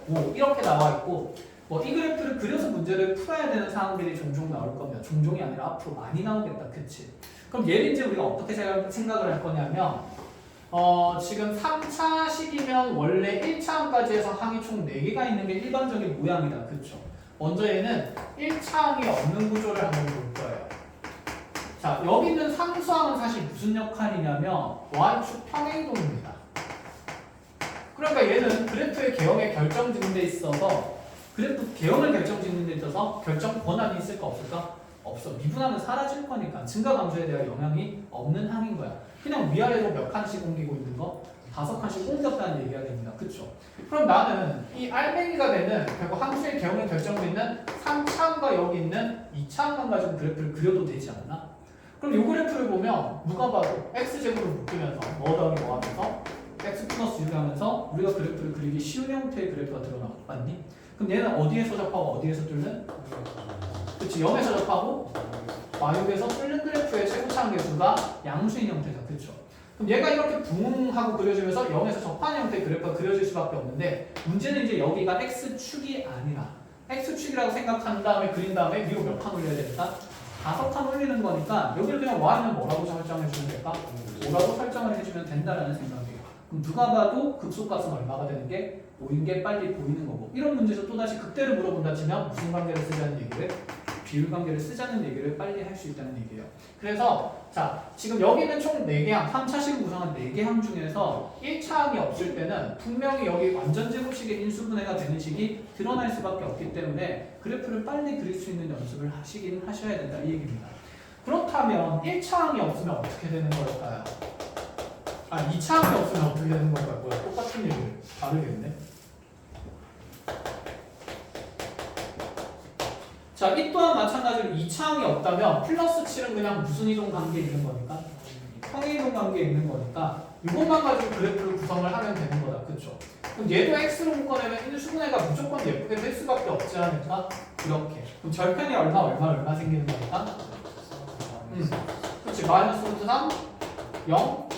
5 이렇게 나와 있고 뭐 이 그래프를 그려서 문제를 풀어야 되는 상황들이 종종 나올 거면 종종이 아니라 앞으로 많이 나오겠다. 그치? 그럼 얘를 이제 우리가 어떻게 생각을 할 거냐면 지금 3차 식이면 원래 1차항까지 해서 항이 총 4개가 있는 게 일반적인 모양이다. 그쵸? 먼저 얘는 1차항이 없는 구조를 한번 볼 거예요. 자, 여기 있는 상수항은 사실 무슨 역할이냐면 Y축 평행이동입니다. 그러니까 얘는 그래프의 개형에 결정짓는 데 있어서 그래프 개형을 결정짓는 데 있어서 결정 권한이 있을까 없을까? 없어. 미분하면 사라질 거니까 증가 감소에 대한 영향이 없는 항인 거야. 그냥 위아래로 몇 칸씩 옮기고 있는 거 5칸씩 옮겼다는 얘기가 됩니다. 그쵸? 그럼 나는 이 알맹이가 되는 결국 함수의 개형에 결정짓는 3차항과 여기 있는 2차항만 가지고 그래프를 그려도 되지 않나? 그럼 이 그래프를 보면 누가 봐도 x제곱을 묶으면서 뭐 더하기 뭐 하면서 x 플러스 6 하면서 우리가 그래프를 그리기 쉬운 형태의 그래프가 드러났니? 그럼 얘는 어디에서 접하고 어디에서 뚫는? 그치, 0에서 접하고 마육에서 뚫는 그래프의 최고차항 개수가 양수인 형태다. 그쵸? 그럼 얘가 이렇게 붕하고 그려지면서 0에서 접하는 형태의 그래프가 그려질 수밖에 없는데 문제는 이제 여기가 x축이 아니라 x축이라고 생각한 다음에 그린 다음에 위로 몇 칸 올려야 될까? 5칸 올리는 거니까 여기를 그냥 y는 뭐라고 설정해 주면 될까? 5라고 설정을 해주면 된다라는 생각이에요. 그럼 누가 봐도 극소값은 얼마가 되는 게 5인 게 빨리 보이는 거고 이런 문제에서 또다시 극대를 물어본다 치면 무슨 관계를 쓰자는 얘기를? 비율 관계를 쓰자는 얘기를 빨리 할 수 있다는 얘기예요. 그래서 자 지금 여기는 총 4개항 3차식 구성한 4개항 중에서 1차항이 없을 때는 분명히 여기 완전 제곱식의 인수분해가 되는 식이 드러날 수밖에 없기 때문에 그래프를 빨리 그릴 수 있는 연습을 하시긴 하셔야 된다 이 얘기입니다. 그렇다면 1차항이 없으면 어떻게 되는 걸까요? 2차항이 없으면 어떻게 되는 걸까요? 뭐야, 똑같은 얘기를 다르겠네. 자, 이 또한 마찬가지로 2차항이 없다면 플러스 7은 그냥 무슨 이동 관계에 있는 거니까? 평행이동 관계에 있는 거니까 이것만 가지고 그래프를 구성을 하면 되는 거다. 그쵸? 그럼 얘도 x로 묶어내면 인수분해가 무조건 예쁘게 될 수밖에 없지 않을까? 이렇게. 그럼 절편이 얼마 생기는 거니까? 그치, 마이너스 루트 3, 0,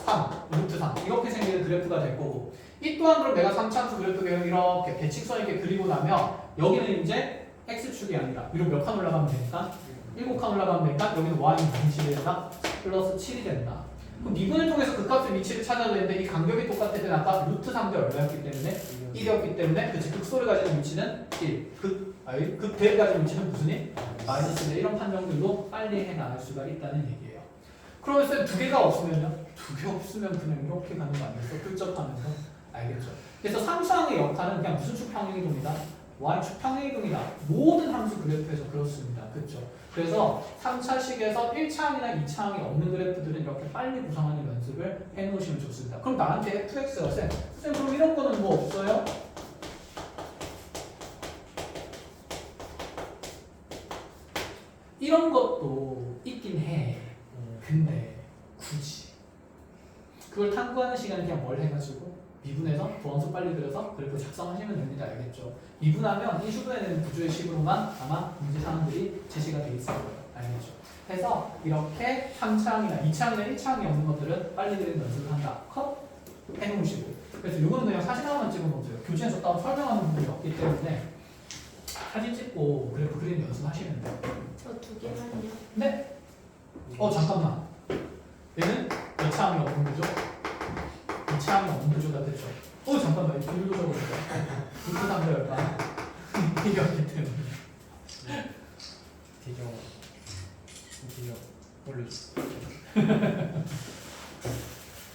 3, 루트 3 이렇게 생기는 그래프가 될 거고 이 또한 그럼 내가 3차함수 그래프 개형 이렇게 배칙선 있게 그리고 나면 여기는 이제 x축이 아니라 위로 몇 칸 올라가면 되니까 7칸 올라가면 되니까 여기는 y는 무슨 7이 된다? 플러스 7이 된다. 그럼 미분을 통해서 그 값의 위치를 찾아야 되는데 이 간격이 똑같을 때는 아까 루트 3대 얼마였기 때문에 1이었기 때문에 그치 극소를 가지는 위치는 1 극대를 가지는 위치는 무슨 1? 마이너스 1 이런 판정들도 빨리 해나갈 수가 있다는 얘기예요. 그러면 쌤 2개가 없으면요? 2개 없으면 그냥 이렇게 가는 거 아니겠어? 끌접하면서 알겠죠? 그래서 3차항의 역할은 그냥 무슨 축 평행이동이다? Y축 평행이동이다. 모든 함수 그래프에서 그렇습니다. 그렇죠? 그래서 3차식에서 1차항이나 2차항이 없는 그래프들은 이렇게 빨리 구성하는 연습을 해놓으시면 좋습니다. 그럼 나한테 fx가 쌤 그럼 이런 거는 뭐 없어요? 이런 것도 있긴 해. 근데 굳이 그걸 탐구하는 시간에 그냥 뭘 해가지고 미분해서 도함수 빨리 그려서 그래프 작성하시면 됩니다. 알겠죠? 미분하면 인수분해되는 구조의 식으로만 아마 문제 사항들이 제시가 되어 있을 거예요. 알겠죠? 그래서 이렇게 3차항이나 2차항이나 1차항이 없는 것들은 빨리 그리는 연습을 한다. 컷 해놓으시고 그래서 이거는 그냥 사진 하나만 찍어놓으세요. 교재에서 따로 설명하는 부분이 없기 때문에 사진 찍고 그래프 그리는 연습하시면 돼요. 저 2개만요. 네? 잠깐만. 얘는 2차항이 없는 구조? 2차항이 없는 구조가 됐죠. 잠깐만. 비율도 적어볼게요. 루트 3대 얼마? 이겼기 때문에. 드디어 올려줬어.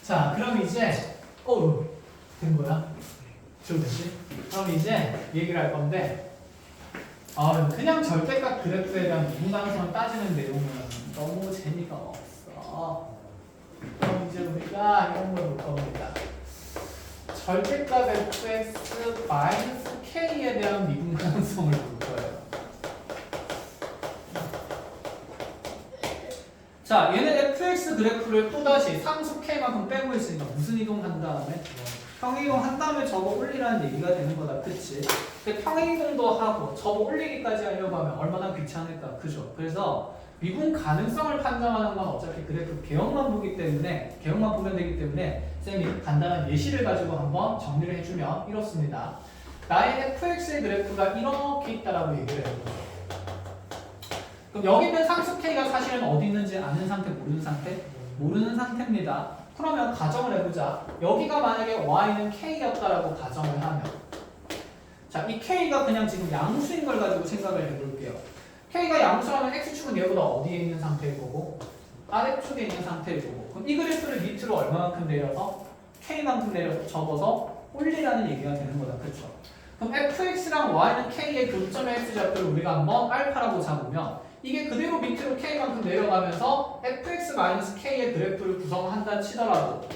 자, 그럼 이제 된 거야? 좋겠지? 그럼 이제 얘기를 할 건데 그냥 절대값 그래프에 대한 미분가능성을 따지는 내용은 너무 재미가 없어. 그럼 이제 우리가 이런 걸 볼 겁니다. 절대값 fx 마이너스 k에 대한 미분 가능성을 볼 거예요. 자, 자, 얘는 fx 그래프를 또다시 상수 k만큼 빼고 있으니까 무슨 이동한 다음에? 평행이동 한 다음에 접어 올리라는 얘기가 되는 거다. 그치? 근데 평행이동도 하고 접어 올리기까지 하려고 하면 얼마나 귀찮을까? 그죠? 그래서 미분 가능성을 판정하는 건 어차피 그래프 개형만 보기 때문에, 개형만 보면 되기 때문에 쌤이 간단한 예시를 가지고 한번 정리를 해주면 이렇습니다. 나의 fx의 그래프가 이렇게 있다라고 얘기를 해요. 그럼 여기 있는 상수 k가 사실은 어디 있는지 아는 상태, 모르는 상태? 모르는 상태입니다. 그러면 가정을 해보자. 여기가 만약에 y는 k였다라고 가정을 하면, 자, 이 k가 그냥 지금 양수인 걸 가지고 생각을 해볼게요. k가 양수라면 x축은 얘보다 어디에 있는 상태일 거고 아래축에 있는 상태일 거고, 그럼 이 그래프를 밑으로 얼마만큼 내려서 k만큼 내려서 접어서 올리라는 얘기가 되는 거다. 그렇죠? 그럼 fx랑 y는 k의 교점의 x좌표를 우리가 한번 알파라고 잡으면 이게 그대로 밑으로 k만큼 내려가면서 fx-k의 그래프를 구성한다 치더라도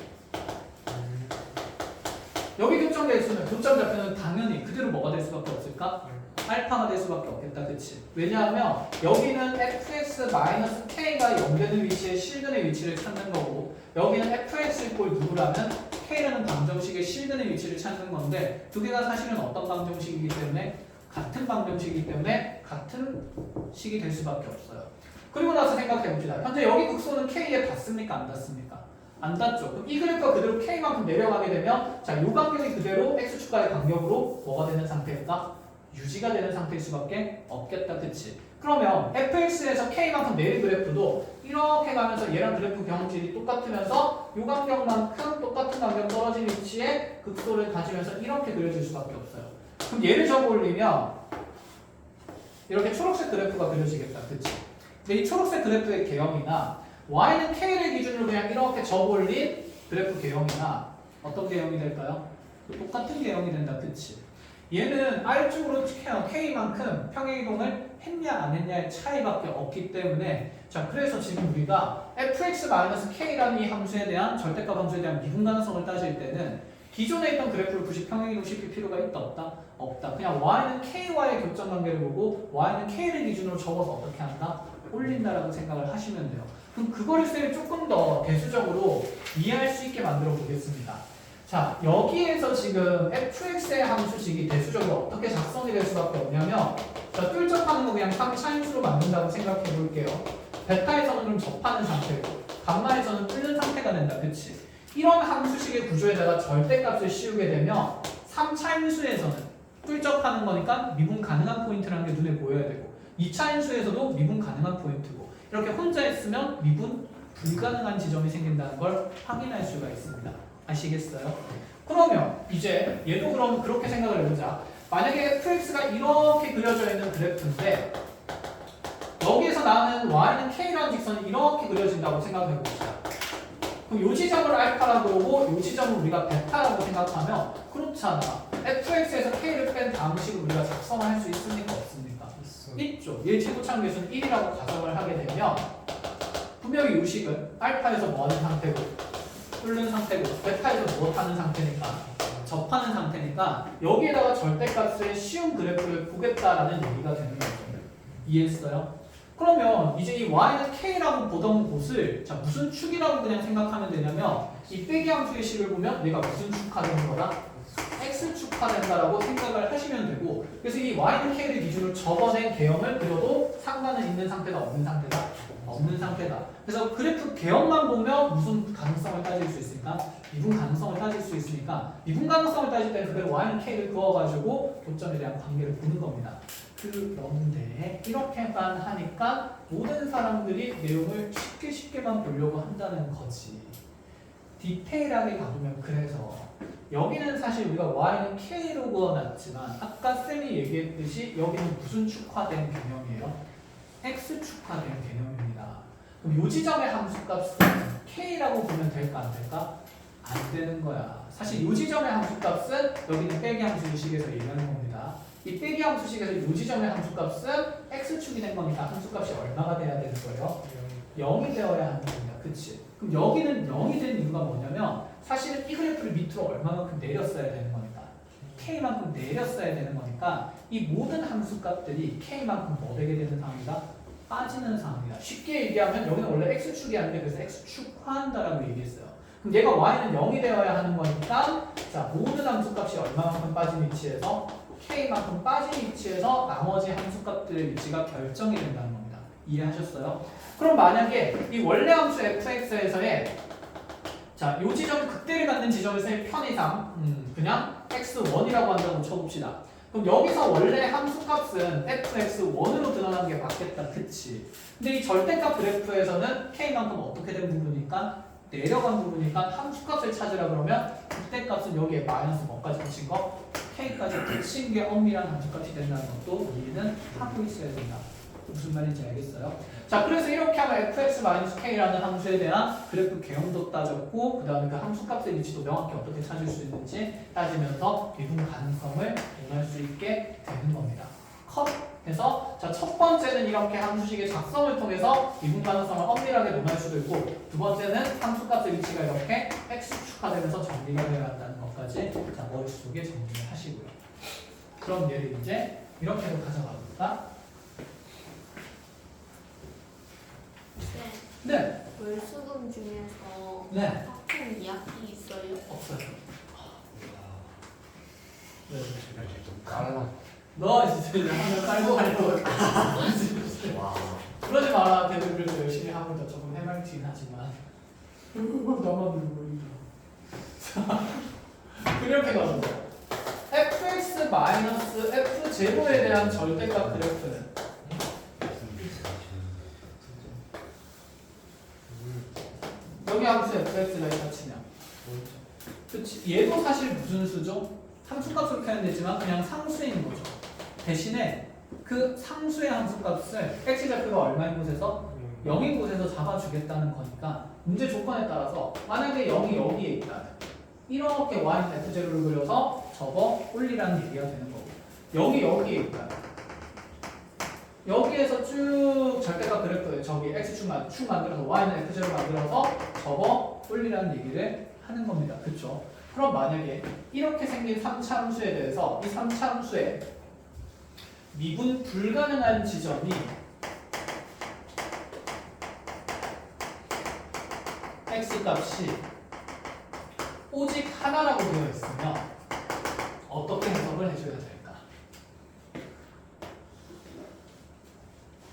여기 교점의 x는 교점 좌표는 당연히 그대로 뭐가 될 수밖에 없을까? 알파가 될 수밖에 없겠다. 그치? 왜냐하면 여기는 fx-k가 0되는 위치에 실근의 위치를 찾는 거고 여기는 fx 이꼴 누구라면 k라는 방정식의 실근의 위치를 찾는 건데 두 개가 사실은 어떤 방정식이기 때문에 같은 방정식이기 때문에 같은 식이 될 수밖에 없어요. 그리고 나서 생각해 봅시다. 현재 여기 극소는 k에 닿습니까? 안 닿습니까? 안 닿죠. 그럼 이 그래프가 그대로 k만큼 내려가게 되면 자, 이 간격이 그대로 x축과의 간격으로 뭐가 되는 상태일까? 유지가 되는 상태일 수밖에 없겠다. 그치? 그러면 fx에서 k만큼 내린 그래프도 이렇게 가면서 얘랑 그래프 경질이 똑같으면서 이 간격만큼 똑같은 간격 떨어진 위치에 극소를 가지면서 이렇게 그려질 수밖에 없어요. 그럼 얘를 접어 올리면 이렇게 초록색 그래프가 그려지겠다. 그치? 근데 이 초록색 그래프의 개형이나 y는 k를 기준으로 그냥 이렇게 접어 올린 그래프 개형이나 어떤 개형이 될까요? 똑같은 개형이 된다. 그치? 얘는 R축으로 K만큼 평행이동을 했냐 안 했냐의 차이밖에 없기 때문에 자, 그래서 지금 우리가 fx-k라는 이 함수에 대한 절대값 함수에 대한 미분 가능성을 따질 때는 기존에 있던 그래프를 굳이 평행이동 시킬 필요가 있다 없다? 없다. 그냥 y는 k와의 교점 관계를 보고 y는 k를 기준으로 적어서 어떻게 한다? 올린다라고 생각을 하시면 돼요. 그럼 그거를 쌤이 조금 더 대수적으로 이해할 수 있게 만들어 보겠습니다. 자, 여기에서 지금 fx의 함수식이 대수적으로 어떻게 작성이 될 수밖에 없냐면 자, 뚫접하는 거 그냥 차임수로 만든다고 생각해 볼게요. 베타에서는 그럼 접하는 상태고 감마에서는 뚫는 상태가 된다. 그치? 이런 함수식의 구조에다가 절대값을 씌우게 되면 3차임수에서는 뚫접하는 거니까 미분 가능한 포인트라는 게 눈에 보여야 되고 2차임수에서도 미분 가능한 포인트고 이렇게 혼자 있으면 미분 불가능한 지점이 생긴다는 걸 확인할 수가 있습니다. 아시겠어요? 그러면 이제 얘도 그럼 그렇게 생각을 해보자. 만약에 fx가 이렇게 그려져 있는 그래프인데 여기에서 나오는 y는 k라는 직선이 이렇게 그려진다고 생각해 봅시다. 그럼 이 지점을 알파라고 그러고 이 지점을 우리가 베타라고 생각하면 그렇잖아. fx에서 k를 뺀 다음식을 우리가 작성할 수 있습니까? 없습니까? 있죠. 얘 최고차함계수는 1이라고 가정을 하게 되면 분명히 이 식은 알파에서 뭐 하는 상태고 뚫는 상태고 베타에서 뭐 하는 상태니까 접하는 상태니까 여기에다가 절대값의 쉬운 그래프를 보겠다라는 얘기가 되는 거죠. 이해했어요? 그러면 이제 이 y는 k라고 보던 곳을 자 무슨 축이라고 그냥 생각하면 되냐면 이 빼기 함수의 식을 보면 얘가 무슨 축화되는 거다? x축화된다라고 생각을 하시면 되고 그래서 이 y는 k를 기준으로 접어낸 개형을 그려도 상관은 있는 상태다 없는 상태다? 없는 상태다. 그래서 그래프 개형만 보면 무슨 가능성을 따질 수 있으니까 미분 가능성을 따질 수 있으니까 미분 가능성을 따질 때는 그대로 y는 k를 그어가지고 교점에 대한 관계를 보는 겁니다. 그런데 이렇게만 하니까 모든 사람들이 내용을 쉽게만 보려고 한다는 거지. 디테일하게 가보면 그래서 여기는 사실 우리가 y는 k로 그어놨지만 아까 쌤이 얘기했듯이 여기는 무슨 축화된 개념이에요? x축화된 개념입니다. 그럼 요 지점의 함수값은 k라고 보면 될까 안 될까? 안 되는 거야. 사실 요 지점의 함수값은 여기는 빼기 함수식에서 얘기하는 겁니다. 이 빼기 함수식에서 요 지점의 함수값은 x축이 된 거니까 함수값이 얼마가 돼야 되는 거예요? 0이 되어야 하는 겁니다. 그치? 그럼 여기는 0이 된 이유가 뭐냐면 사실은 이 그래프를 밑으로 얼마만큼 내렸어야 되는 거니까 k만큼 내렸어야 되는 거니까 이 모든 함수값들이 k만큼 뭐 되게 되는 상황이다? 빠지는 상황이다. 쉽게 얘기하면 여기는 원래 x축이 아닌데 그래서 x축화한다라고 얘기했어요. 그럼 얘가 y는 0이 되어야 하는 거니까 자 모든 함수값이 얼마만큼 빠진 위치에서 k만큼 빠진 위치에서 나머지 함수값들의 위치가 결정이 된다는 겁니다. 이해하셨어요? 그럼 만약에 이 원래 함수 fx에서의 자, 요 지점 극대를 갖는 지점에서의 편의상 그냥 x1이라고 한다고 쳐봅시다. 그럼 여기서 원래 함수값은 fx1으로 드러나는 게 맞겠다. 그치? 근데 이 절대값 그래프에서는 k만큼 어떻게 된 부분이니까 내려간 부분이니까 함수값을 찾으라 그러면 극대값은 여기에 마이너스 뭐까지 붙인 거? k까지 붙인 게 엄밀한 함수값이 된다는 것도 이해는 하고 있어야 된다. 무슨 말인지 알겠어요? 자, 그래서 이렇게 하면 fx-k라는 함수에 대한 그래프 개형도 따졌고 그 다음에 그 함수값의 위치도 명확히 어떻게 찾을 수 있는지 따지면서 미분 가능성을 논할 수 있게 되는 겁니다. 컷 해서 자, 첫 번째는 이렇게 함수식의 작성을 통해서 미분 가능성을 엄밀하게 논할 수도 있고 두 번째는 함수값의 위치가 이렇게 x축화되면서 정리가 되어야 한다는 것까지 자, 머릿속에 정리를 하시고요. 그럼 얘를 이제 이렇게도 가져가 볼까? 네. 월수금 중에서 네. 학생 이야기 있어요? 없어요. 네. 깔라. 너 진짜 하면 깔고 가려고. 와. 그러지 마라. 대들 그래도 열심히 하고 있다. 조금 해맑긴 하지만. 너만 울고 자, 그렇게 가서 fx-f0에 대한 절대값 그래프는 여기 함수 fx가 있다 치면 그치? 얘도 사실 무슨 수죠? 함수값으로 표현 되지만 그냥 상수인 거죠. 대신에 그 상수의 함수값을 x좌표가 얼마인 곳에서 0인 곳에서 잡아주겠다는 거니까 문제 조건에 따라서 만약에 0이 여기에 있다 이렇게 y는 f0를 그려서 접어 올리라는 얘기가 되는 거고 0이 여기에 있다 여기에서 쭉 절대값 그래프에 저기 x축 만들어서 y는 f0 만들어서 접어 올리라는 얘기를 하는 겁니다. 그쵸? 그럼 만약에 이렇게 생긴 3차 함수에 대해서 이 3차 함수에 미분 불가능한 지점이 x값이 오직 하나라고 되어 있으면 어떻게 해석을 해줘야 될까?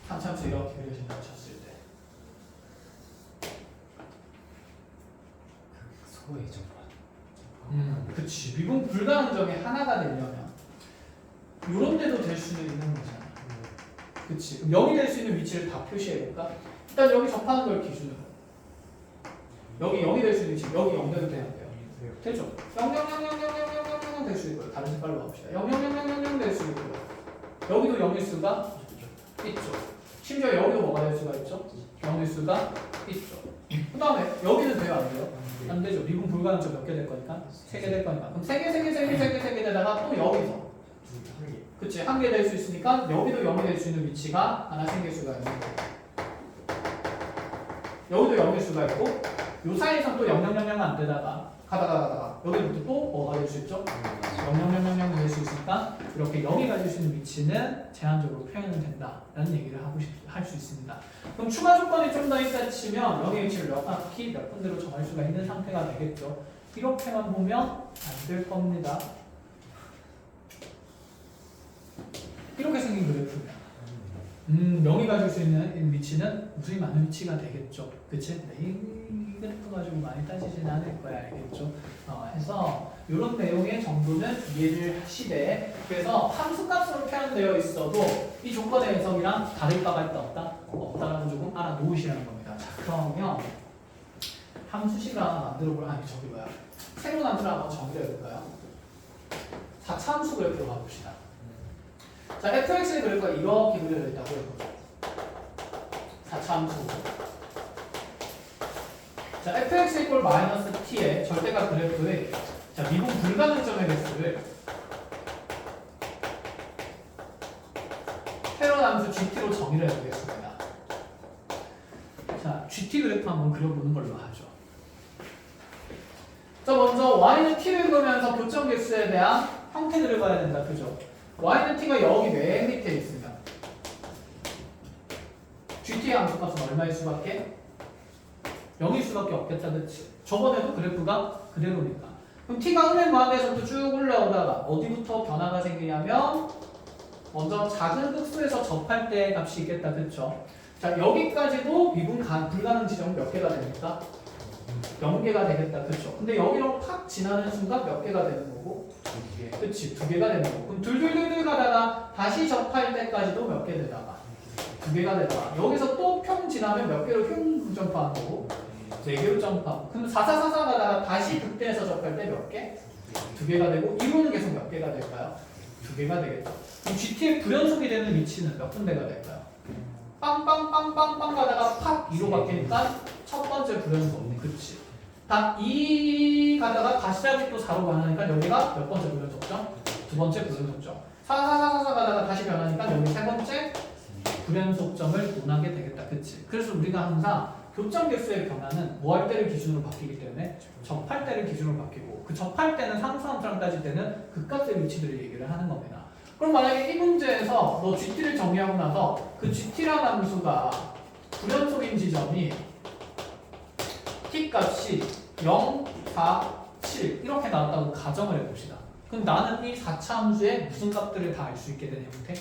3차함수 이렇게 그려진다고 쳤을 때 소의 좀. 그치. 미분 불가능 점이 하나가 되려면 요런 데도 될 수는 있는 거잖아. 그치. 그럼 0이 될 수 있는 위치를 다 표시해볼까? 일단 여기 접하는 걸 기준으로 여기 0이 될 수 있는 위치 여기 0 돼도 돼야 돼요? 되죠. 0 될 수 있고요. 다른 색깔로 가봅시다. 0 될 수 있고요. 여기도 0일 수가 있죠. 심지어 여기도 뭐가 될 수가 있죠? 0일 수가 있죠. 그 다음에 여기는 돼요? 안 돼요? 안 되죠. 미분 불가능점 몇 개 될 거니까? 3개 될 거니까. 그럼 3개 되다가 또 여기서 그치. 1개 될 수 있으니까 여기도 0이 될 수 있는 위치가 하나 생길 수가 있는 거고 여기도 0일 수가 있고 요 사이에서 또 0 안 되다가 가다가 여기부터 또 뭐가 될 수 있죠? 0 될 수 있으니까 이렇게 0이 가질 수 있는 위치는 제한적으로 표현은 된다라는 얘기를 할 수 있습니다. 그럼 추가 조건이 좀 더 있다 치면 0의 위치를 몇 바퀴 몇 군데로 정할 수가 있는 상태가 되겠죠. 이렇게만 보면 안 될 겁니다. 이렇게 생긴 그래프입니다. 0이 가질 수 있는 위치는 무수히 많은 위치가 되겠죠. 그치? 이 그래프 가지고 많이 따지진 않을 거야. 알겠죠? 해서 이런 내용의 정도는 이해를 하시되 그래서 함수값으로 표현되어 있어도 이 조건의 해석이랑 다를 바가 있다 없다? 없다라고 조금 알아놓으시라는 겁니다. 자, 그러면 함수식을 하나 만들어볼 저기 뭐야 새로운 함수를 한번 정의를 해볼까요? 4차 함수 그래프로 가봅시다. 자, fx의 그래프가 이렇게 그려져 있다고 해보죠. 4차 함수. 자, fx 이퀄 마이너스 t의 절대값 그래프의 자, 미분 불가능점의 개수를 테러 함수 gt로 정의를 해보겠습니다. 자, gt 그래프 한번 그려보는 걸로 하죠. 자, 먼저 y는 t를 그으면서 교점 개수에 대한 형태를 봐야 된다. 그죠? y는 t가 여기 맨 밑에 있으면 GT의 함수값은 얼마일 수밖에? 0일 수밖에 없겠다, 그치? 저번에도 그래프가 그대로니까. 그럼 t가 은행 무한대에서부터 쭉 올라오다가 어디부터 변화가 생기냐면 먼저 작은 극수에서 접할 때 값이 있겠다, 그쵸? 자, 여기까지도 미분 불가능 지점 몇 개가 됩니까? 0개가 되겠다, 그쵸? 근데 여기로 팍 지나는 순간 몇 개가 되는 거고? 그치, 2개가 되는 거고. 그럼 둘둘둘둘 가다가 다시 접할 때까지도 몇 개 되다가 2개가 되다가 여기서 또 평 지나면 몇 개로 흉 점프하는 거고? 4개로 점프하고. 그럼 444 가다가 다시 극대에서 접할 때 몇 개? 2개가 되고 이거는 계속 몇 개가 될까요? 2개가 되겠다. 그럼 GT의 불연속이 되는 위치는 몇 군데가 될까요? 빵빵빵빵빵 가다가 팍 2로 바뀌니까 첫 번째 불연속. 그치. 다 2 가다가 다시 또 4로 변하니까 여기가 몇 번째 불연속점? 두 번째 불연속점. 4 가다가 다시 변하니까 여기 세 번째 불연속점을 논하게 되겠다. 그치. 그래서 우리가 항상 교점 개수의 변화는 뭐 할 때를 기준으로 바뀌기 때문에 접할 때를 기준으로 바뀌고 그 접할 때는 상수함수랑 따질 때는 그 값의 위치들을 얘기를 하는 겁니다. 그럼 만약에 이 문제에서 너 GT를 정의하고 나서 그 GT라는 함수가 불연속인 지점이 t 값이 0, 4, 7 이렇게 나왔다고 가정을 해봅시다. 그럼 나는 이 4차 함수의 무슨 값들을 다 알 수 있게 되는 형태?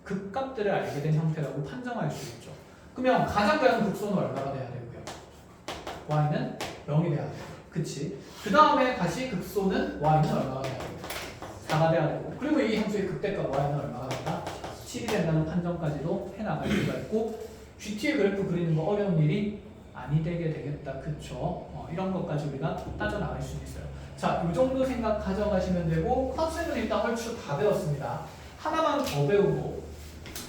그 값들을 알게 된 형태라고 판정할 수 있죠. 그러면 가장 작은 극소는 얼마가 돼야 되고요? y는 0이 돼야 돼요. 그치? 그 다음에 다시 극소는 y는 얼마가 돼야 돼요? 4가 돼야 되고 그리고 이 함수의 극대값 y는 얼마가 된다? 7이 된다는 판정까지도 해나갈 수가 있고 GT의 그래프 그리는 거 어려운 일이 아니 되게 되겠다. 그쵸? 이런 것까지 우리가 따져나갈 수 있어요. 자, 이 정도 생각 가져가시면 되고 컨셉은 일단 얼추 다 배웠습니다. 하나만 더 배우고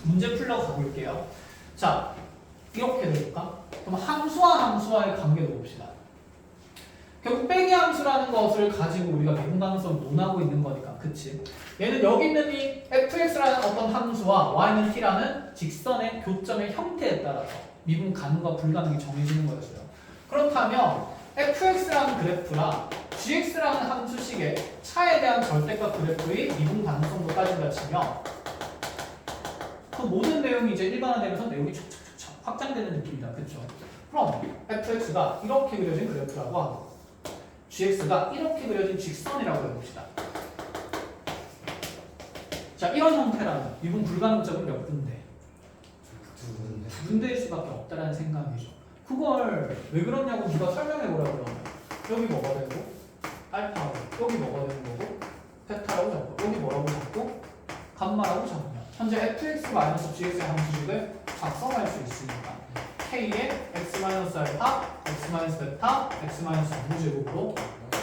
문제 풀러 가볼게요. 자, 이렇게 해볼까? 그럼 함수와 함수와의 관계도 봅시다. 결국 빼기 함수라는 것을 가지고 우리가 미분 가능성을 논하고 있는 거니까, 그치? 얘는 여기 있는 이 fx라는 어떤 함수와 y는 t라는 직선의 교점의 형태에 따라서 미분 가능과 불가능이 정해지는 거였어요. 그렇다면 fx라는 그래프랑 gx라는 함수식의 차에 대한 절대값 그래프의 미분 가능성도 따진다 치면 그 모든 내용이 이제 일반화되면서 내용이 촥촥촥 확장되는 느낌이다. 그쵸? 그럼 fx가 이렇게 그려진 그래프라고 하고 gx가 이렇게 그려진 직선이라고 해봅시다. 자, 이런 형태라면 미분 불가능점은 몇 군데? 두 군데일 수밖에 없다는 생각이죠. 그걸 왜 그러냐고 누가 설명해보라고 그러면 여기 뭐가 되고 알파고 여기 뭐가 되는 거고 베타라고 잡고 여기 뭐라고 잡고 감마라고 잡으면 현재 fx-gx의 함수식을 작성할 수 있으니까 k의 x-알파, x-베타, x-부제곱으로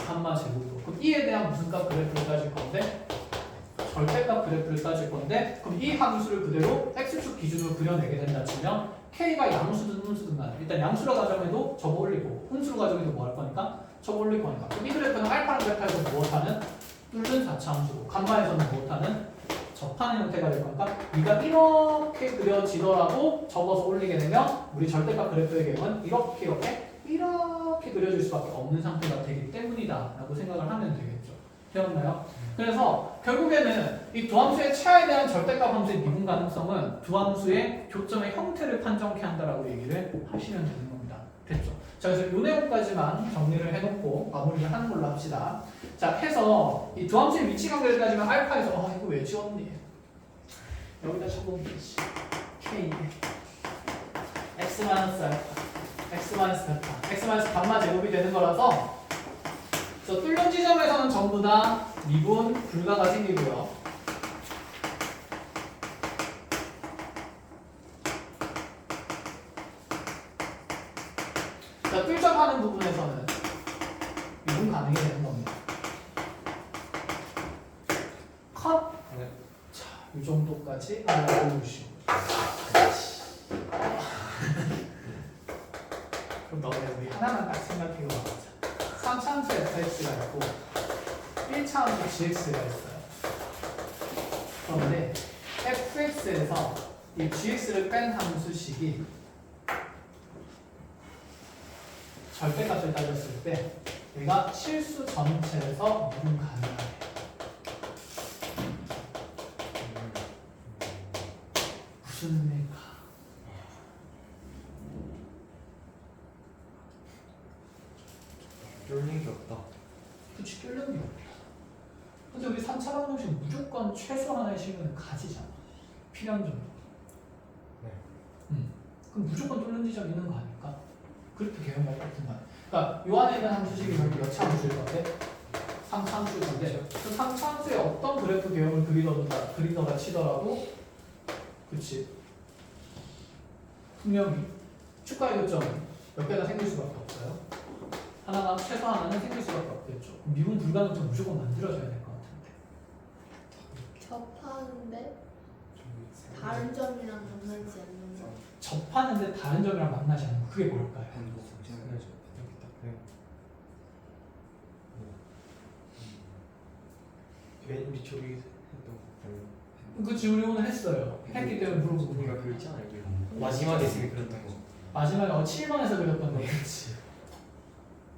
감마 제곱으로 그럼 이에 대한 무슨 값 그래프를 따질 건데 절대값 그래프를 따질 건데 그럼 이 함수를 그대로 x축 기준으로 그려내게 된다 치면 k가 양수든 음수든 간에 일단 양수로 가정해도 저거 올리고 음수로 가정해도 뭐 할 거니까 저거 올릴 거니까 그럼 이 그래프는 알파랑 베타에서 무엇하는 뚫는 4차 함수고 감마에서는 무엇하는 접하는 형태가 될 거니까 네가 이렇게 그려지더라도 접어서 올리게 되면 우리 절대값 그래프의 경우는 이렇게 그려질 수밖에 없는 상태가 되기 때문이다 라고 생각을 하면 되겠죠. 되었나요? 그래서 결국에는 이 두 함수의 차에 대한 절대값 함수의 미분 가능성은 두 함수의 교점의 형태를 판정케 한다라고 얘기를 하시면 되는 겁니다. 됐죠? 자, 그래서 이 내용까지만 정리를 해놓고 마무리를 하는 걸로 합시다. 자, 해서 이 두 함수의 위치 관계를 따지면 알파에서 이거 왜 지웠니? 여기다 적으면 되지. K x-알파, x-베타, x-감마 제곱이 되는 거라서 저 뚫는 지점에서는 전부 다 미분 불가가 생기고요. 자, 뚫접하는 부분에서는 미분 가능이 되는 겁니다. 컷! 네. 자, 이 정도까지 알아보시고. 그럼 너네 우리 하나만 딱 생각해 보자. 3차 함수 fx가 있고 1차 함수 gx가 있어요. 그런데 fx에서 이 gx를 뺀 함수식이 절대값을 따졌을 때 얘가 실수 전체에서 미분 가능하대. 무슨 의미일까? 쫄린 게 없다. 그치, 뚫는 게 없다. 근데 우리 3차 방정식 무조건 최소 하나의 식은 가지잖아. 필요한 정도. 네. 그럼 무조건 뚫는 지점 있는 거 아닐까? 그래프 개형 같은 거 아니야. 그러니까 요 안에 있는 함수식이 결국 몇 차함수일 건데? 3차함수일 건데 그 3차함수의 어떤 그래프 개형을 그리더라 치더라도 그치? 분명히 축가의 교점은 몇 개가 생길 수밖에 없어요. 하나나 최소 하나는 생길 수밖에 없겠죠. 그럼 미분 불가능점 무조건 만들어줘야 될 것 같은데. 접하는데 다른 점이랑 만나지 않는 점. 접하는데 다른 점이랑 만나지 않는 거 그게 뭘까요? 맨 위쪽에 했던 그 질문을 했어요. 했기 때문에 물어보고 우리가 그거 있잖아요. 마지막에 되게 그렸던 거. 마지막에 7번에서 그렸던 거 그렇지.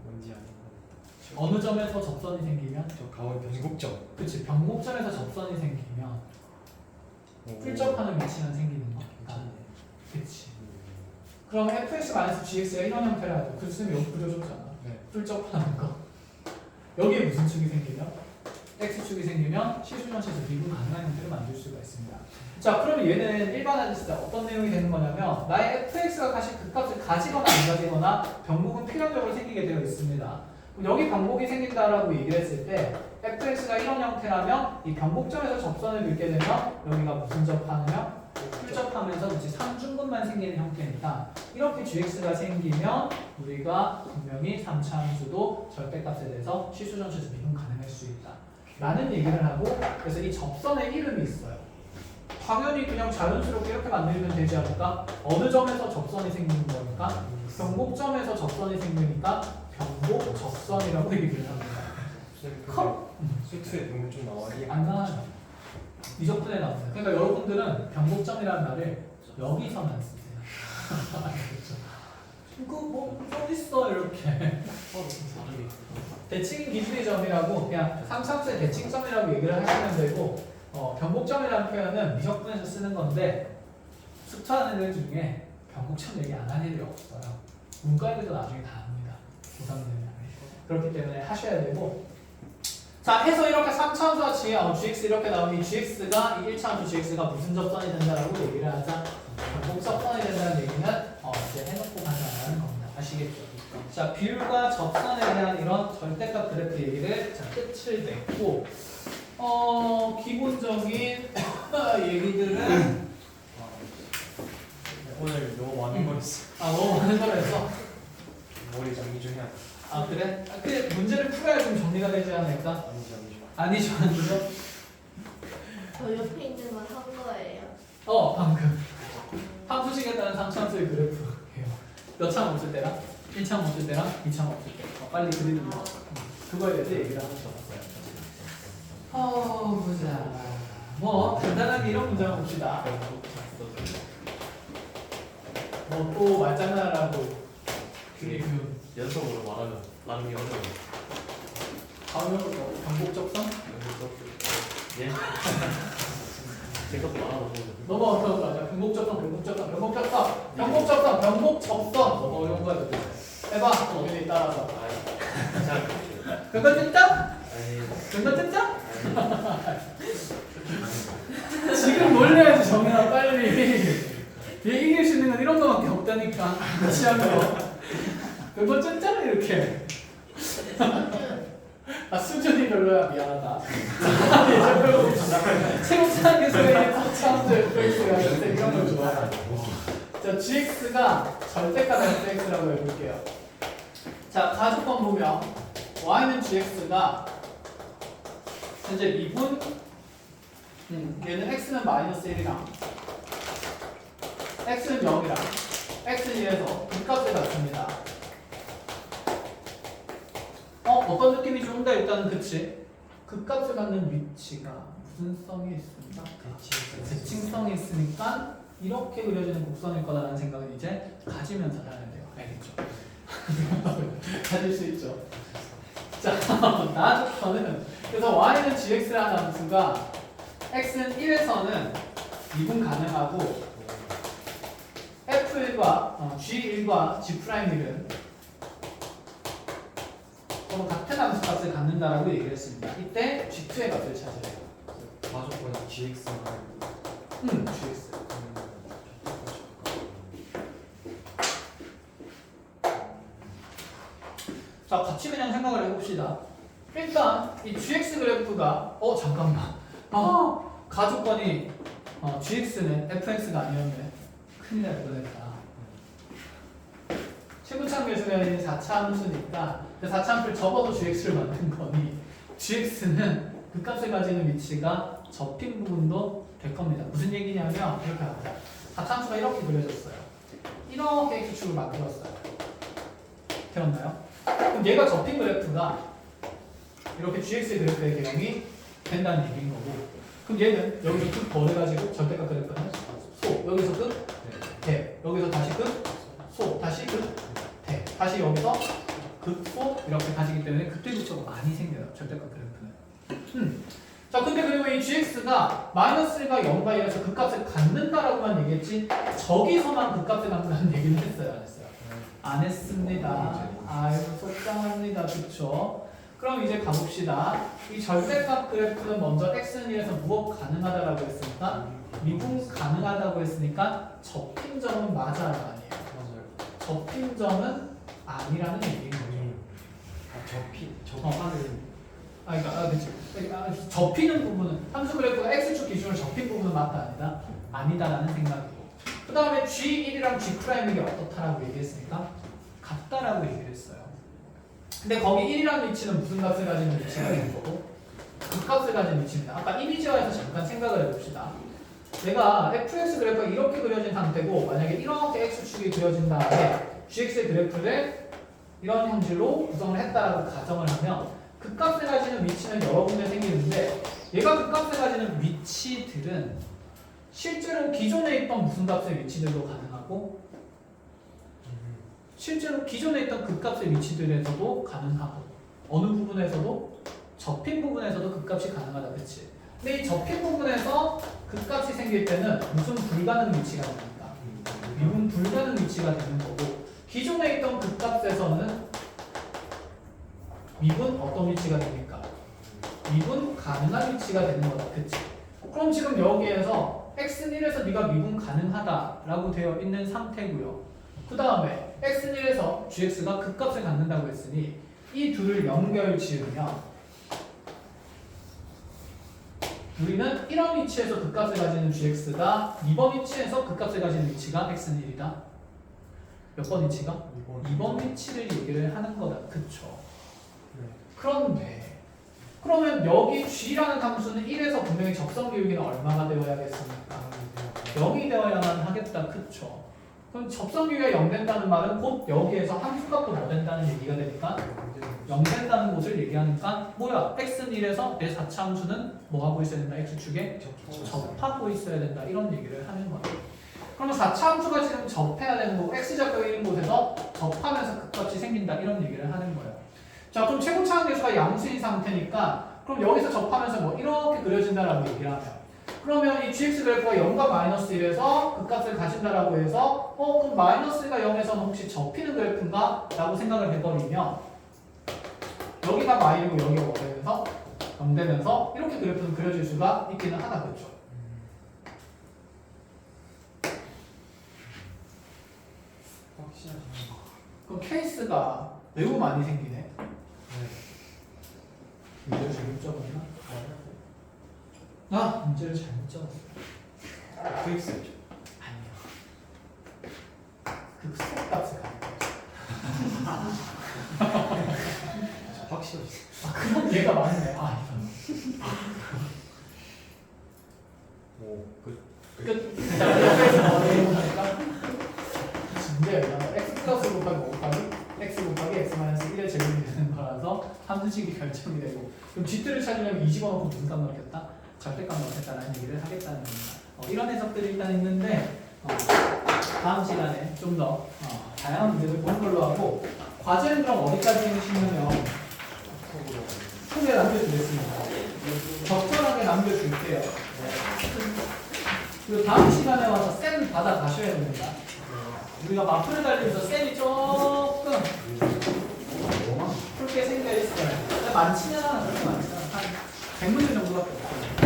뭔지 아는 거. 어느 점에서 접선이 생기면 저 가운 변곡점. 그치 변곡점에서 접선이 생기면 풀접하는 위치는 생기는 거. 괜찮네. 그치. 그럼 fx-gx가 이런 형태라도 글쓰면 여기 그려줬잖아. 네. 풀접하는 거. 여기에 무슨 축이 생기면? x축이 생기면 시수전체에서 미분 가능한 형태를 만들 수가 있습니다. 자, 그러면 얘는 일반화됐을 때 어떤 내용이 되는 거냐면 나의 fx가 다시 그 값을 가지거나 안 가지거나 변곡은 필연적으로 생기게 되어 있습니다. 여기 변곡이 생긴다라고 얘기를 했을 때 fx가 이런 형태라면 이 변곡점에서 접선을 긋게 되면 여기가 무슨 접하느냐? 풀접하면서 그치 3중근만 생기는 형태니까 이렇게 gx가 생기면 우리가 분명히 3차 함수도 절대값에 대해서 시수전체에서 미분 가능할 수 있다 라는 얘기를 하고 그래서 이 접선의 이름이 있어요. 당연히 그냥 자연스럽게 이렇게 만들면 되지 않을까? 어느 점에서 접선이 생기는 거니까 변곡점에서 접선이 생기니까 변곡 접선이라고 얘기를 합니다. 수트에 너무 좀 나와요. 안 나와요. 미적분에 나옵니다. 그러니까 여러분들은 변곡점이라는 말을 여기서만 쓰세요. 알겠죠? 이거 뭐 어딨어 이렇게. 대칭 기준의 점이라고 그냥 삼삼수의 대칭점이라고 얘기를 하시면 되고 변곡점이라는 표현은 미적분에서 쓰는 건데 수투하는 애들 중에 변곡점 얘기 안 하는 애들이 없어요. 문과에도 나중에 다 합니다. 고3 되면. 그렇기 때문에 하셔야 되고 자, 해서 이렇게 3차함수와 gx 이렇게 나오니 gx가 이 1차함수 gx가 무슨 접선이 된다라고 얘기를 하자. 변곡 접선이 된다는 얘기는 이제 해놓고 가자는 겁니다. 아시겠죠? 자, 비율과 접선에 대한 이런 절대값 그래프 얘기를 자, 끝을 냈고 기본적인 얘기들은 오늘 너무 많은 걸 했어. 너무 많은 걸 했어. 머리 정리 좀 해야 돼. 그래? 그래 문제를 풀어야 좀 정리가 되지 않을까? 아니죠. 아니죠. 저 옆에 있는 건 한 거예요. 방금 함수식에 따른 3차함수의 그래프예요. 몇 차함 없을 때랑 1차함 없을 때랑 2차함 없을 때 빨리 그리는 거 그거에 대해서 얘기를 하나 적었어요. 보자. 뭐 간단하게 이런 문제만 봅시다. 뭐 또 말장난하라고 그게 연속으로 말하면 나누기 어려워. 다음에 변곡접선? 예? 제가 또 말하고 넘어가서 가자. 변곡접선. 어려운 거야. 이거. 해봐. 거기에 따라서. 그거 진짜? 그거 진짜? 지금 놀래야지 정현아 빨리. 얘 이길 수 있는 건 이런 거밖에 없다니까. 취한 거. 그거 진짜 이렇게. 수준이 별로야. 미안하다. 체육상에서의 터치함수 fx가 이런 걸 좋아해. 자, gx가 절대값 fx라고 해볼게요. 자, 가족권 보면 y는 gx가 현재 미분 얘는 x는 마이너스 1이랑 x는 0이랑 x는 1에서 극값을 갖습니다. 어떤 느낌이 좋은데 일단은 그치? 극값을 갖는 위치가 무슨 성이 있습니까? 대칭성이 있으니까 이렇게 그려지는 곡선일 거다라는 생각은 이제 가지면서 해야 돼요. 알겠죠? 가질 수 있죠. 자, 나중에는 그래서 y는 gx라는 함수가 x는 1에서는 미분 가능하고 f1과 g1과 g'1은 서로 같은 함수값을 갖는다라고 얘기를 했습니다. 이때 G2의 값을 찾으래요. 가족분이 GX만 GX. 자, 같이 그냥 생각을 해봅시다. 일단 이 GX 그래프가 잠깐만. 가족번이 GX는 FX가 아니었네. 큰일 날 뻔했다. 최고참 계수면이 4차 함수니까 4차 함수를 접어도 GX를 만든 거니 GX는 그 값을 가지는 위치가 접힌 부분도 될 겁니다. 무슨 얘기냐면 이렇게 합니다. 4차 함수가 이렇게 그려졌어요. 이렇게 X축을 만들었어요. 되었나요? 그럼 얘가 접힌 그래프가 이렇게 GX의 그래프의 개형이 된다는 얘기인 거고, 그럼 얘는 여기서 끝 벌해가지고 절대값 그래프는 소, 여기서 끝 대, 여기서 다시 끝 소, 다시 끝 대, 다시 여기서 극 소 이렇게 가지기 때문에 극대 극소가 많이 생겨요. 절대값 그래프는. 자, 근데 그리고 이 GX가 마이너스1과 0과 1에서 그 값을 갖는다라고만 얘기했지 저기서만 그 값을 갖는다는 얘기는 했어요, 안 했어요? 안 했습니다. 아유, 속상합니다. 그쵸? 그럼 이제 가봅시다. 이 절대값 그래프는 먼저 x는 1에서 무엇 가능하다라고 했으니까 미분 가능하다고 했으니까 접힌 점은 맞아요, 아니에요? 맞아요. 접힌 점은 아니라는 얘기인 거죠. 접하는 그치. 접히는 부분은 함수 그래프가 x축 기준으로 접힌 부분은 맞다 아니다? 아니다라는 생각이고, 그 다음에 G1이랑 G'이 어떻다라고 얘기했으니까 같다라고 얘기를 했어요. 근데 거기 1이라는 위치는 무슨 값을 가지는 위치가 되는 거고 그 값을 가진 위치입니다. 아까 이미지화해서 잠깐 생각을 해봅시다. 내가 fx 그래프가 이렇게 그려진 상태고 만약에 이렇게 x축이 그려진 다음에 gx의 그래프를 이런 형질로 구성을 했다라고 가정을 하면 그 값을 가지는 위치는 여러 군데 생기는데 얘가 그 값을 가지는 위치들은 실제로 기존에 있던 무슨 값의 위치들도 가능하고 실제로 기존에 있던 그 값의 위치들에서도 가능하고 어느 부분에서도 접힌 부분에서도 그 값이 가능하다. 그치? 근데 이 접힌 부분에서 그 값이 생길 때는 무슨 불가능 위치가 됩니까? 미분 불가능 위치가 되는 거고 기존에 있던 그 값에서는 미분 어떤 위치가 됩니까? 미분 가능한 위치가 되는 거다. 그치? 그럼 지금 여기에서 x는 1에서 네가 미분 가능하다라고 되어 있는 상태고요. 그 다음에 x는 1에서 gx가 그 값을 갖는다고 했으니 이 둘을 연결 지으면 우리는 이런 위치에서 그 값을 가지는 gx가 이번 위치에서 그 값을 가지는 위치가 x는 1이다. 몇 번 위치가? 2번 위치를 얘기를 하는 거다. 그쵸? 그런데 그러면 여기 g라는 함수는 1에서 분명히 적성 기울기는 얼마가 되어야겠습니까? 0이 되어야만 하겠다. 그쵸? 그럼 접선 기울기가 0 된다는 말은 곧 여기에서 함수값도 뭐 된다는 얘기가 되니까 0 된다는 곳을 얘기하니까 뭐야? x는 1에서 내 4차 함수는 뭐 하고 있어야 된다? x축에 접하고 있어야 된다. 이런 얘기를 하는 거예요. 그러면 4차 함수가 지금 접해야 되는 거고 x좌표가 있는 곳에서 접하면서 그 값이 생긴다. 이런 얘기를 하는 거예요. 자, 그럼 최고차항 계수가 양수인 상태니까 그럼 여기서 접하면서 뭐 이렇게 그려진다라고 얘기를 하면 그러면 이 gx 그래프가 0과 마이너스 1에서 그 값을 가진다라고 해서 그럼 마이너스가 0에서는 혹시 접히는 그래프인가? 라고 생각을 해버리면 여기가 마이너고 여기가 5 되면서 0 되면서 이렇게 그래프는 그려질 수가 있기는 하다. 그렇죠? 그럼 케이스가 매우 많이 생기네. 문제를 잘못 적었나? 문제를 잘못 적었어. FX죠. 아니요. 그 속값을 가는 거죠. 확실히. 그럼 얘가 맞네. 이건. 끝. 자, 여기에서 내용하니까 문제예요. x 플러스 곱하기 5 곱하기 x 곱하기 x 마이너스 1의 제곱이 되는 거라서 함수식이 결정이 되고 그럼 g들을 찾으려면 이 집어넣고 무슨 값 넣겠다? 절대값 넣겠다라는 얘기를 하겠다는 겁니다. 이런 해석들이 일단 있는데 다음 시간에 좀 더 다양한 문제를 보는 걸로 하고 과제는 그럼 어디까지 해주시냐면 소개 남겨주겠습니다. 적절하게 남겨줄게요. 그리고 다음 시간에 와서 쌤 받아 가셔야 됩니다. 우리가 마플을 달리면서 쌤이 조금 게 생겨 있어요. 근데 많지는 않아. 그렇게 많지는 않아. 한 100문제 정도밖에 없어요.